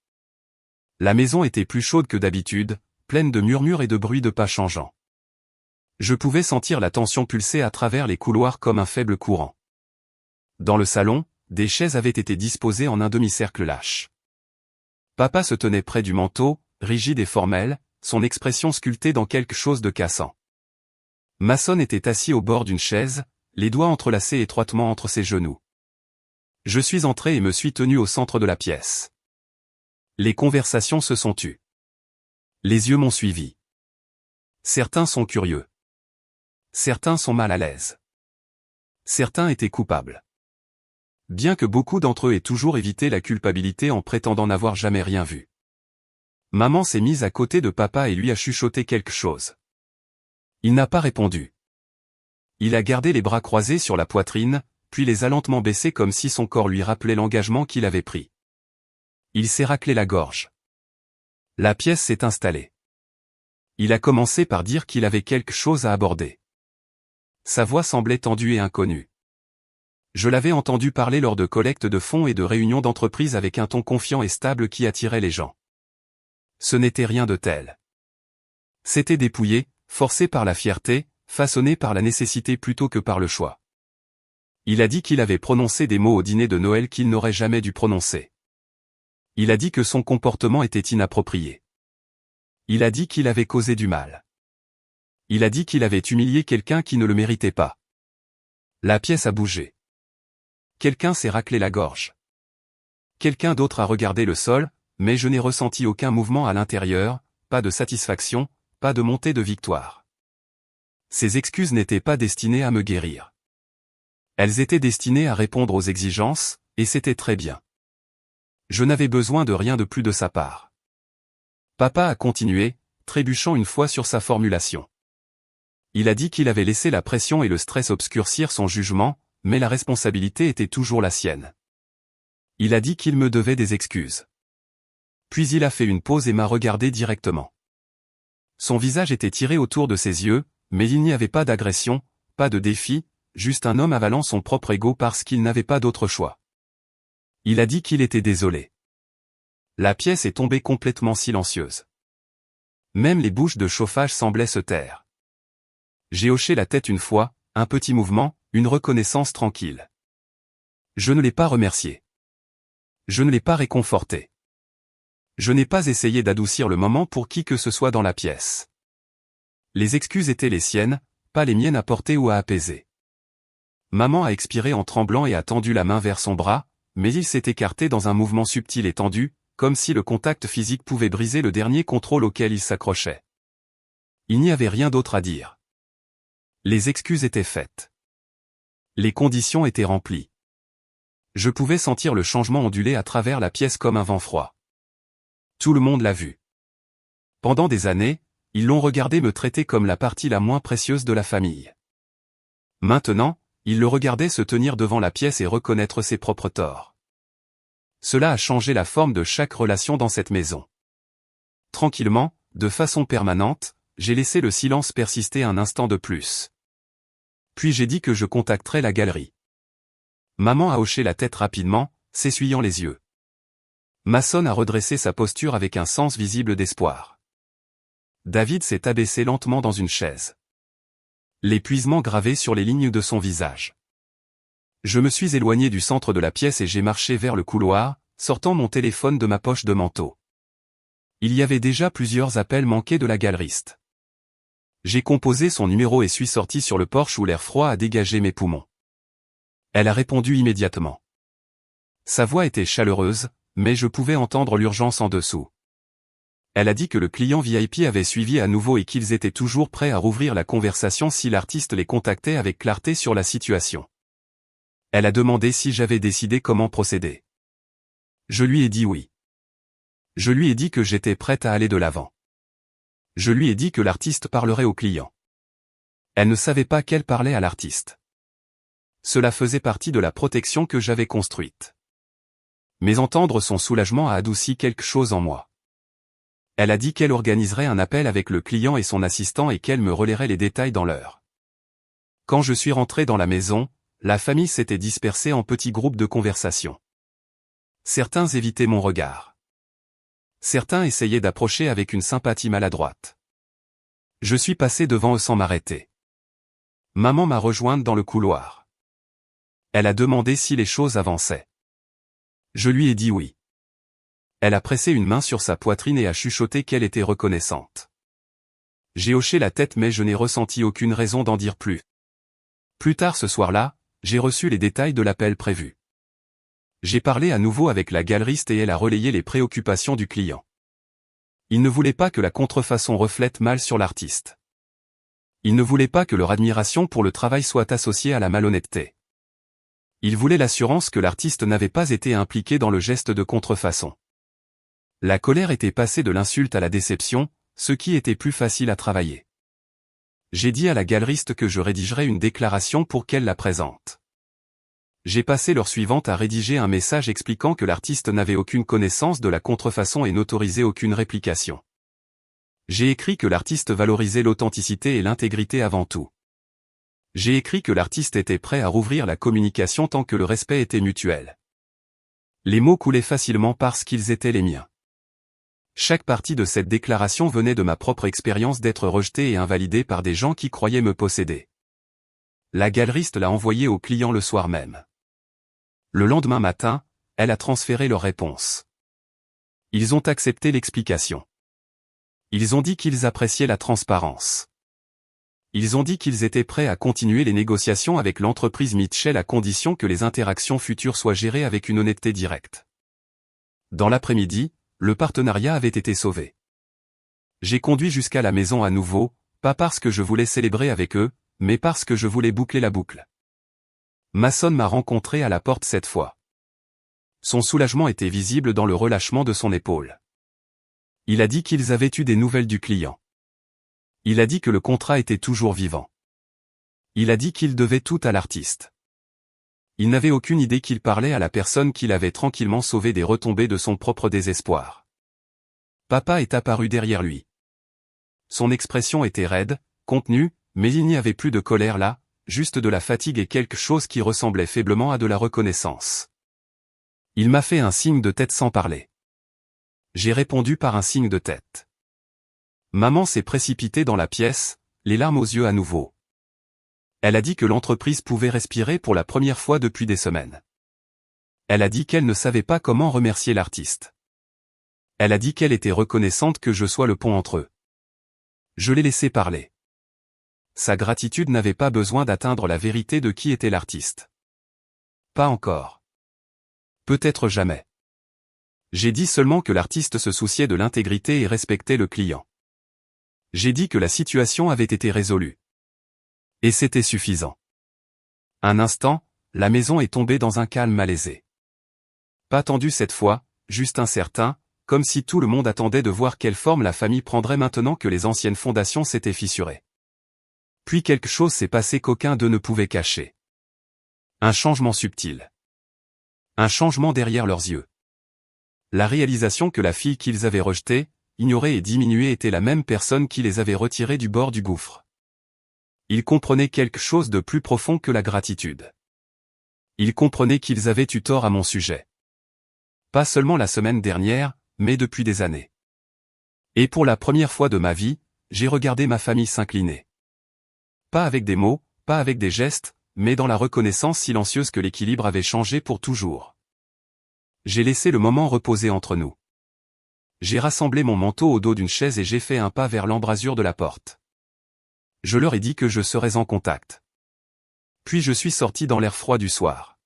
La maison était plus chaude que d'habitude, pleine de murmures et de bruits de pas changeants. Je pouvais sentir la tension pulser à travers les couloirs comme un faible courant. Dans le salon, des chaises avaient été disposées en un demi-cercle lâche. Papa se tenait près du manteau, rigide et formel, son expression sculptée dans quelque chose de cassant. Mason était assis au bord d'une chaise, les doigts entrelacés étroitement entre ses genoux. Je suis entré et me suis tenu au centre de la pièce. Les conversations se sont tues. Les yeux m'ont suivi. Certains sont curieux. Certains sont mal à l'aise. Certains étaient coupables. Bien que beaucoup d'entre eux aient toujours évité la culpabilité en prétendant n'avoir jamais rien vu. Maman s'est mise à côté de papa et lui a chuchoté quelque chose. Il n'a pas répondu. Il a gardé les bras croisés sur la poitrine, puis les a lentement baissés comme si son corps lui rappelait l'engagement qu'il avait pris. Il s'est raclé la gorge. La pièce s'est installée. Il a commencé par dire qu'il avait quelque chose à aborder. Sa voix semblait tendue et inconnue. Je l'avais entendu parler lors de collectes de fonds et de réunions d'entreprise avec un ton confiant et stable qui attirait les gens. Ce n'était rien de tel. C'était dépouillé, forcé par la fierté, façonné par la nécessité plutôt que par le choix. Il a dit qu'il avait prononcé des mots au dîner de Noël qu'il n'aurait jamais dû prononcer. Il a dit que son comportement était inapproprié. Il a dit qu'il avait causé du mal. Il a dit qu'il avait humilié quelqu'un qui ne le méritait pas. La pièce a bougé. Quelqu'un s'est raclé la gorge. Quelqu'un d'autre a regardé le sol, mais je n'ai ressenti aucun mouvement à l'intérieur, pas de satisfaction, pas de montée de victoire. Ces excuses n'étaient pas destinées à me guérir. Elles étaient destinées à répondre aux exigences, et c'était très bien. Je n'avais besoin de rien de plus de sa part. Papa a continué, trébuchant une fois sur sa formulation. Il a dit qu'il avait laissé la pression et le stress obscurcir son jugement, mais la responsabilité était toujours la sienne. Il a dit qu'il me devait des excuses. Puis il a fait une pause et m'a regardé directement. Son visage était tiré autour de ses yeux, mais il n'y avait pas d'agression, pas de défi, juste un homme avalant son propre ego parce qu'il n'avait pas d'autre choix. Il a dit qu'il était désolé. La pièce est tombée complètement silencieuse. Même les bouches de chauffage semblaient se taire. J'ai hoché la tête une fois, un petit mouvement, une reconnaissance tranquille. Je ne l'ai pas remercié. Je ne l'ai pas réconforté. Je n'ai pas essayé d'adoucir le moment pour qui que ce soit dans la pièce. Les excuses étaient les siennes, pas les miennes à porter ou à apaiser. Maman a expiré en tremblant et a tendu la main vers son bras, mais il s'est écarté dans un mouvement subtil et tendu, comme si le contact physique pouvait briser le dernier contrôle auquel il s'accrochait. Il n'y avait rien d'autre à dire. Les excuses étaient faites. Les conditions étaient remplies. Je pouvais sentir le changement onduler à travers la pièce comme un vent froid. Tout le monde l'a vu. Pendant des années, ils l'ont regardé me traiter comme la partie la moins précieuse de la famille. Maintenant, ils le regardaient se tenir devant la pièce et reconnaître ses propres torts. Cela a changé la forme de chaque relation dans cette maison. Tranquillement, de façon permanente, j'ai laissé le silence persister un instant de plus. Puis j'ai dit que je contacterais la galerie. Maman a hoché la tête rapidement, s'essuyant les yeux. Mason a redressé sa posture avec un sens visible d'espoir. David s'est abaissé lentement dans une chaise. L'épuisement gravé sur les lignes de son visage. Je me suis éloigné du centre de la pièce et j'ai marché vers le couloir, sortant mon téléphone de ma poche de manteau. Il y avait déjà plusieurs appels manqués de la galeriste. J'ai composé son numéro et suis sorti sur le porche où l'air froid a dégagé mes poumons. Elle a répondu immédiatement. Sa voix était chaleureuse, mais je pouvais entendre l'urgence en dessous. Elle a dit que le client VIP avait suivi à nouveau et qu'ils étaient toujours prêts à rouvrir la conversation si l'artiste les contactait avec clarté sur la situation. Elle a demandé si j'avais décidé comment procéder. Je lui ai dit oui. Je lui ai dit que j'étais prête à aller de l'avant. Je lui ai dit que l'artiste parlerait au client. Elle ne savait pas qu'elle parlait à l'artiste. Cela faisait partie de la protection que j'avais construite. Mais entendre son soulagement a adouci quelque chose en moi. Elle a dit qu'elle organiserait un appel avec le client et son assistant et qu'elle me relayerait les détails dans l'heure. Quand je suis rentré dans la maison, la famille s'était dispersée en petits groupes de conversation. Certains évitaient mon regard. Certains essayaient d'approcher avec une sympathie maladroite. Je suis passé devant eux sans m'arrêter. Maman m'a rejointe dans le couloir. Elle a demandé si les choses avançaient. Je lui ai dit oui. Elle a pressé une main sur sa poitrine et a chuchoté qu'elle était reconnaissante. J'ai hoché la tête mais je n'ai ressenti aucune raison d'en dire plus. Plus tard ce soir-là, j'ai reçu les détails de l'appel prévu. J'ai parlé à nouveau avec la galeriste et elle a relayé les préoccupations du client. Il ne voulait pas que la contrefaçon reflète mal sur l'artiste. Il ne voulait pas que leur admiration pour le travail soit associée à la malhonnêteté. Il voulait l'assurance que l'artiste n'avait pas été impliqué dans le geste de contrefaçon. La colère était passée de l'insulte à la déception, ce qui était plus facile à travailler. J'ai dit à la galeriste que je rédigerais une déclaration pour qu'elle la présente. J'ai passé l'heure suivante à rédiger un message expliquant que l'artiste n'avait aucune connaissance de la contrefaçon et n'autorisait aucune réplication. J'ai écrit que l'artiste valorisait l'authenticité et l'intégrité avant tout. J'ai écrit que l'artiste était prêt à rouvrir la communication tant que le respect était mutuel. Les mots coulaient facilement parce qu'ils étaient les miens. Chaque partie de cette déclaration venait de ma propre expérience d'être rejetée et invalidée par des gens qui croyaient me posséder. La galeriste l'a envoyée au client le soir même. Le lendemain matin, elle a transféré leur réponse. Ils ont accepté l'explication. Ils ont dit qu'ils appréciaient la transparence. Ils ont dit qu'ils étaient prêts à continuer les négociations avec l'entreprise Mitchell à condition que les interactions futures soient gérées avec une honnêteté directe. Dans l'après-midi, le partenariat avait été sauvé. J'ai conduit jusqu'à la maison à nouveau, pas parce que je voulais célébrer avec eux, mais parce que je voulais boucler la boucle. Mason m'a rencontré à la porte cette fois. Son soulagement était visible dans le relâchement de son épaule. Il a dit qu'ils avaient eu des nouvelles du client. Il a dit que le contrat était toujours vivant. Il a dit qu'il devait tout à l'artiste. Il n'avait aucune idée qu'il parlait à la personne qu'il avait tranquillement sauvé des retombées de son propre désespoir. Papa est apparu derrière lui. Son expression était raide, contenue, mais il n'y avait plus de colère là, juste de la fatigue et quelque chose qui ressemblait faiblement à de la reconnaissance. Il m'a fait un signe de tête sans parler. J'ai répondu par un signe de tête. Maman s'est précipitée dans la pièce, les larmes aux yeux à nouveau. Elle a dit que l'entreprise pouvait respirer pour la première fois depuis des semaines. Elle a dit qu'elle ne savait pas comment remercier l'artiste. Elle a dit qu'elle était reconnaissante que je sois le pont entre eux. Je l'ai laissé parler. Sa gratitude n'avait pas besoin d'atteindre la vérité de qui était l'artiste. Pas encore. Peut-être jamais. J'ai dit seulement que l'artiste se souciait de l'intégrité et respectait le client. J'ai dit que la situation avait été résolue. Et c'était suffisant. Un instant, la maison est tombée dans un calme malaisé. Pas tendu cette fois, juste incertain, comme si tout le monde attendait de voir quelle forme la famille prendrait maintenant que les anciennes fondations s'étaient fissurées. Puis quelque chose s'est passé qu'aucun d'eux ne pouvait cacher. Un changement subtil. Un changement derrière leurs yeux. La réalisation que la fille qu'ils avaient rejetée, ignorée et diminuée était la même personne qui les avait retirés du bord du gouffre. Ils comprenaient quelque chose de plus profond que la gratitude. Ils comprenaient qu'ils avaient eu tort à mon sujet. Pas seulement la semaine dernière, mais depuis des années. Et pour la première fois de ma vie, j'ai regardé ma famille s'incliner. Pas avec des mots, pas avec des gestes, mais dans la reconnaissance silencieuse que l'équilibre avait changé pour toujours. J'ai laissé le moment reposer entre nous. J'ai rassemblé mon manteau au dos d'une chaise et j'ai fait un pas vers l'embrasure de la porte. Je leur ai dit que je serais en contact. Puis je suis sorti dans l'air froid du soir.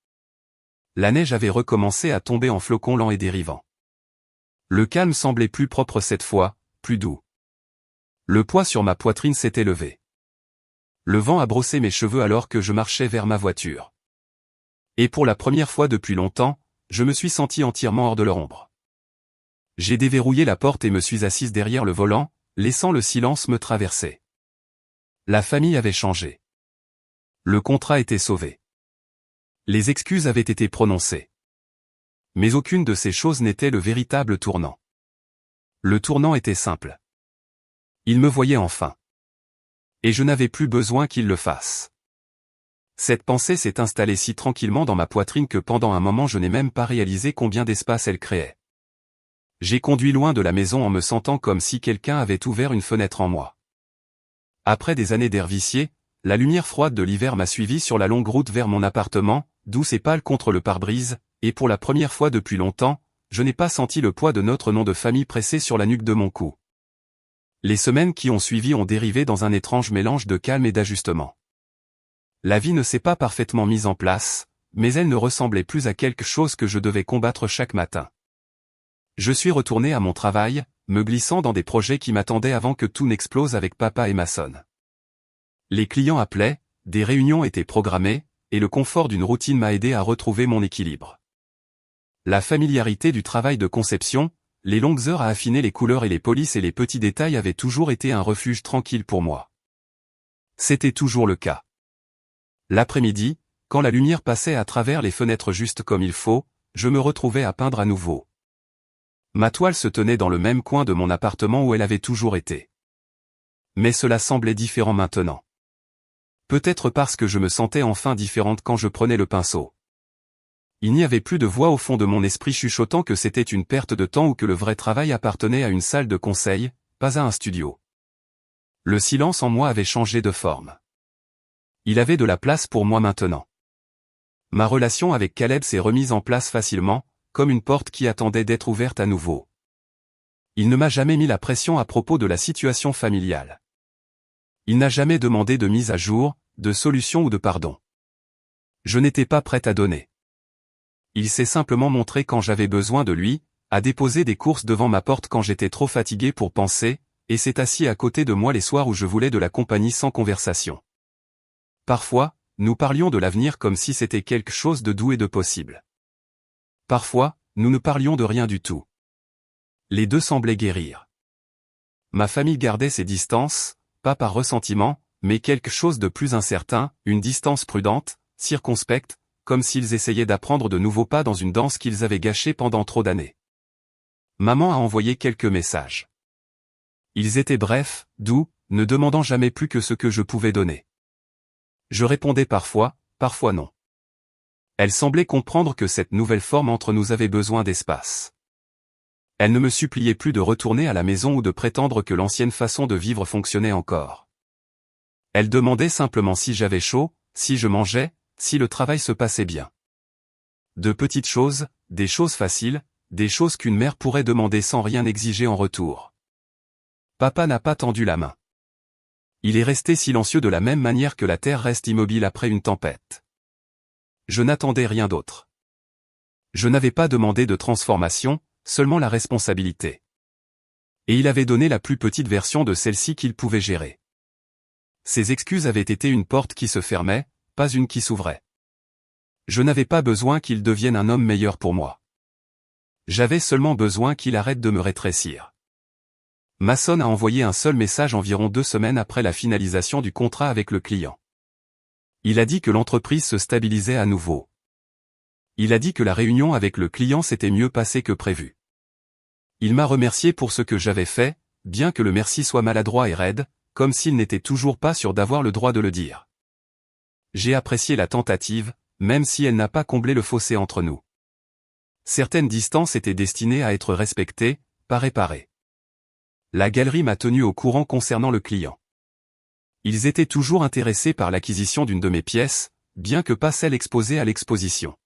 La neige avait recommencé à tomber en flocons lents et dérivants. Le calme semblait plus propre cette fois, plus doux. Le poids sur ma poitrine s'était levé. Le vent a brossé mes cheveux alors que je marchais vers ma voiture. Et pour la première fois depuis longtemps, je me suis senti entièrement hors de leur ombre. J'ai déverrouillé la porte et me suis assise derrière le volant, laissant le silence me traverser. La famille avait changé. Le contrat était sauvé. Les excuses avaient été prononcées. Mais aucune de ces choses n'était le véritable tournant. Le tournant était simple. Il me voyait enfin. Et je n'avais plus besoin qu'il le fasse. Cette pensée s'est installée si tranquillement dans ma poitrine que pendant un moment je n'ai même pas réalisé combien d'espace elle créait. J'ai conduit loin de la maison en me sentant comme si quelqu'un avait ouvert une fenêtre en moi. Après des années d'air vicié, la lumière froide de l'hiver m'a suivi sur la longue route vers mon appartement, douce et pâle contre le pare-brise, et pour la première fois depuis longtemps, je n'ai pas senti le poids de notre nom de famille pressé sur la nuque de mon cou. Les semaines qui ont suivi ont dérivé dans un étrange mélange de calme et d'ajustement. La vie ne s'est pas parfaitement mise en place, mais elle ne ressemblait plus à quelque chose que je devais combattre chaque matin. Je suis retourné à mon travail, me glissant dans des projets qui m'attendaient avant que tout n'explose avec papa et Mason. Les clients appelaient, des réunions étaient programmées, et le confort d'une routine m'a aidé à retrouver mon équilibre. La familiarité du travail de conception, les longues heures à affiner les couleurs et les polices et les petits détails avaient toujours été un refuge tranquille pour moi. C'était toujours le cas. L'après-midi, quand la lumière passait à travers les fenêtres juste comme il faut, je me retrouvais à peindre à nouveau. Ma toile se tenait dans le même coin de mon appartement où elle avait toujours été. Mais cela semblait différent maintenant. Peut-être parce que je me sentais enfin différente quand je prenais le pinceau. Il n'y avait plus de voix au fond de mon esprit chuchotant que c'était une perte de temps ou que le vrai travail appartenait à une salle de conseil, pas à un studio. Le silence en moi avait changé de forme. Il avait de la place pour moi maintenant. Ma relation avec Caleb s'est remise en place facilement, comme une porte qui attendait d'être ouverte à nouveau. Il ne m'a jamais mis la pression à propos de la situation familiale. Il n'a jamais demandé de mise à jour, de solution ou de pardon. Je n'étais pas prête à donner. Il s'est simplement montré quand j'avais besoin de lui, a déposé des courses devant ma porte quand j'étais trop fatigué pour penser, et s'est assis à côté de moi les soirs où je voulais de la compagnie sans conversation. Parfois, nous parlions de l'avenir comme si c'était quelque chose de doux et de possible. Parfois, nous ne parlions de rien du tout. Les deux semblaient guérir. Ma famille gardait ses distances, pas par ressentiment, mais quelque chose de plus incertain, une distance prudente, circonspecte, comme s'ils essayaient d'apprendre de nouveaux pas dans une danse qu'ils avaient gâchée pendant trop d'années. Maman a envoyé quelques messages. Ils étaient brefs, doux, ne demandant jamais plus que ce que je pouvais donner. Je répondais parfois, parfois non. Elle semblait comprendre que cette nouvelle forme entre nous avait besoin d'espace. Elle ne me suppliait plus de retourner à la maison ou de prétendre que l'ancienne façon de vivre fonctionnait encore. Elle demandait simplement si j'avais chaud, si je mangeais, si le travail se passait bien. De petites choses, des choses faciles, des choses qu'une mère pourrait demander sans rien exiger en retour. Papa n'a pas tendu la main. Il est resté silencieux de la même manière que la terre reste immobile après une tempête. Je n'attendais rien d'autre. Je n'avais pas demandé de transformation, seulement la responsabilité. Et il avait donné la plus petite version de celle-ci qu'il pouvait gérer. Ses excuses avaient été une porte qui se fermait, pas une qui s'ouvrait. Je n'avais pas besoin qu'il devienne un homme meilleur pour moi. J'avais seulement besoin qu'il arrête de me rétrécir. Mason a envoyé un seul message environ 2 semaines après la finalisation du contrat avec le client. Il a dit que l'entreprise se stabilisait à nouveau. Il a dit que la réunion avec le client s'était mieux passée que prévu. Il m'a remercié pour ce que j'avais fait, bien que le merci soit maladroit et raide, comme s'il n'était toujours pas sûr d'avoir le droit de le dire. J'ai apprécié la tentative, même si elle n'a pas comblé le fossé entre nous. Certaines distances étaient destinées à être respectées, pas réparées. La galerie m'a tenu au courant concernant le client. Ils étaient toujours intéressés par l'acquisition d'une de mes pièces, bien que pas celle exposée à l'exposition.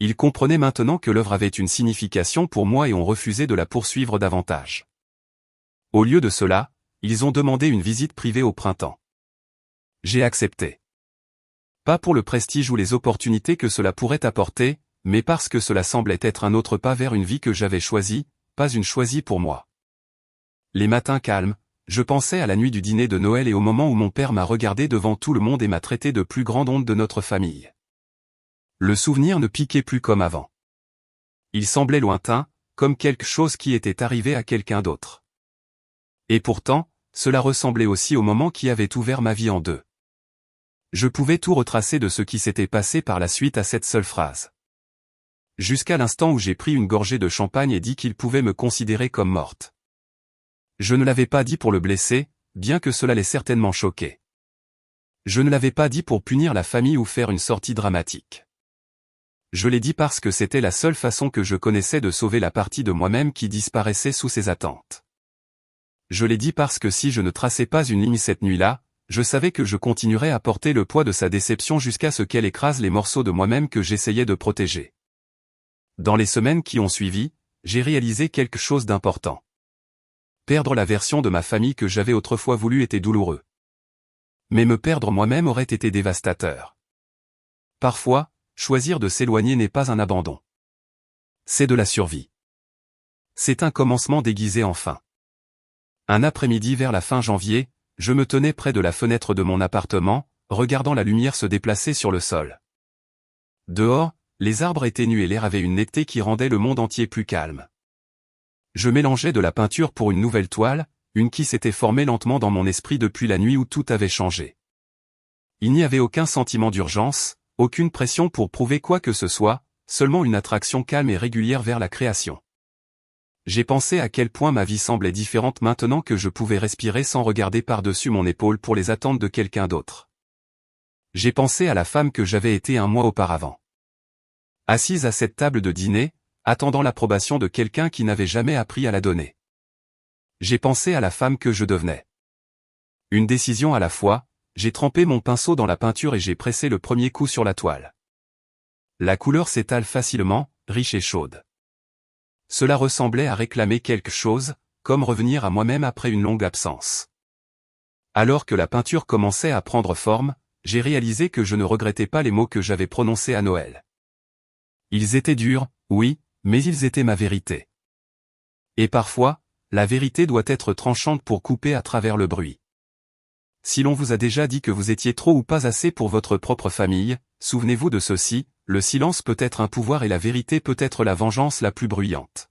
Ils comprenaient maintenant que l'œuvre avait une signification pour moi et ont refusé de la poursuivre davantage. Au lieu de cela, ils ont demandé une visite privée au printemps. J'ai accepté. Pas pour le prestige ou les opportunités que cela pourrait apporter, mais parce que cela semblait être un autre pas vers une vie que j'avais choisie, pas une choisie pour moi. Les matins calmes, je pensais à la nuit du dîner de Noël et au moment où mon père m'a regardé devant tout le monde et m'a traité de plus grande honte de notre famille. Le souvenir ne piquait plus comme avant. Il semblait lointain, comme quelque chose qui était arrivé à quelqu'un d'autre. Et pourtant, cela ressemblait aussi au moment qui avait ouvert ma vie en deux. Je pouvais tout retracer de ce qui s'était passé par la suite à cette seule phrase. Jusqu'à l'instant où j'ai pris une gorgée de champagne et dit qu'il pouvait me considérer comme morte. Je ne l'avais pas dit pour le blesser, bien que cela l'ait certainement choqué. Je ne l'avais pas dit pour punir la famille ou faire une sortie dramatique. Je l'ai dit parce que c'était la seule façon que je connaissais de sauver la partie de moi-même qui disparaissait sous ses attentes. Je l'ai dit parce que si je ne traçais pas une ligne cette nuit-là, je savais que je continuerais à porter le poids de sa déception jusqu'à ce qu'elle écrase les morceaux de moi-même que j'essayais de protéger. Dans les semaines qui ont suivi, j'ai réalisé quelque chose d'important. Perdre la version de ma famille que j'avais autrefois voulu était douloureux. Mais me perdre moi-même aurait été dévastateur. Parfois, choisir de s'éloigner n'est pas un abandon. C'est de la survie. C'est un commencement déguisé en fin. Un après-midi vers la fin janvier, je me tenais près de la fenêtre de mon appartement, regardant la lumière se déplacer sur le sol. Dehors, les arbres étaient nus et l'air avait une netteté qui rendait le monde entier plus calme. Je mélangeais de la peinture pour une nouvelle toile, une qui s'était formée lentement dans mon esprit depuis la nuit où tout avait changé. Il n'y avait aucun sentiment d'urgence, aucune pression pour prouver quoi que ce soit, seulement une attraction calme et régulière vers la création. J'ai pensé à quel point ma vie semblait différente maintenant que je pouvais respirer sans regarder par-dessus mon épaule pour les attentes de quelqu'un d'autre. J'ai pensé à la femme que j'avais été un mois auparavant. Assise à cette table de dîner, attendant l'approbation de quelqu'un qui n'avait jamais appris à la donner. J'ai pensé à la femme que je devenais. Une décision à la fois, j'ai trempé mon pinceau dans la peinture et j'ai pressé le premier coup sur la toile. La couleur s'étale facilement, riche et chaude. Cela ressemblait à réclamer quelque chose, comme revenir à moi-même après une longue absence. Alors que la peinture commençait à prendre forme, j'ai réalisé que je ne regrettais pas les mots que j'avais prononcés à Noël. Ils étaient durs, oui, mais ils étaient ma vérité. Et parfois, la vérité doit être tranchante pour couper à travers le bruit. Si l'on vous a déjà dit que vous étiez trop ou pas assez pour votre propre famille, souvenez-vous de ceci, le silence peut être un pouvoir et la vérité peut être la vengeance la plus bruyante.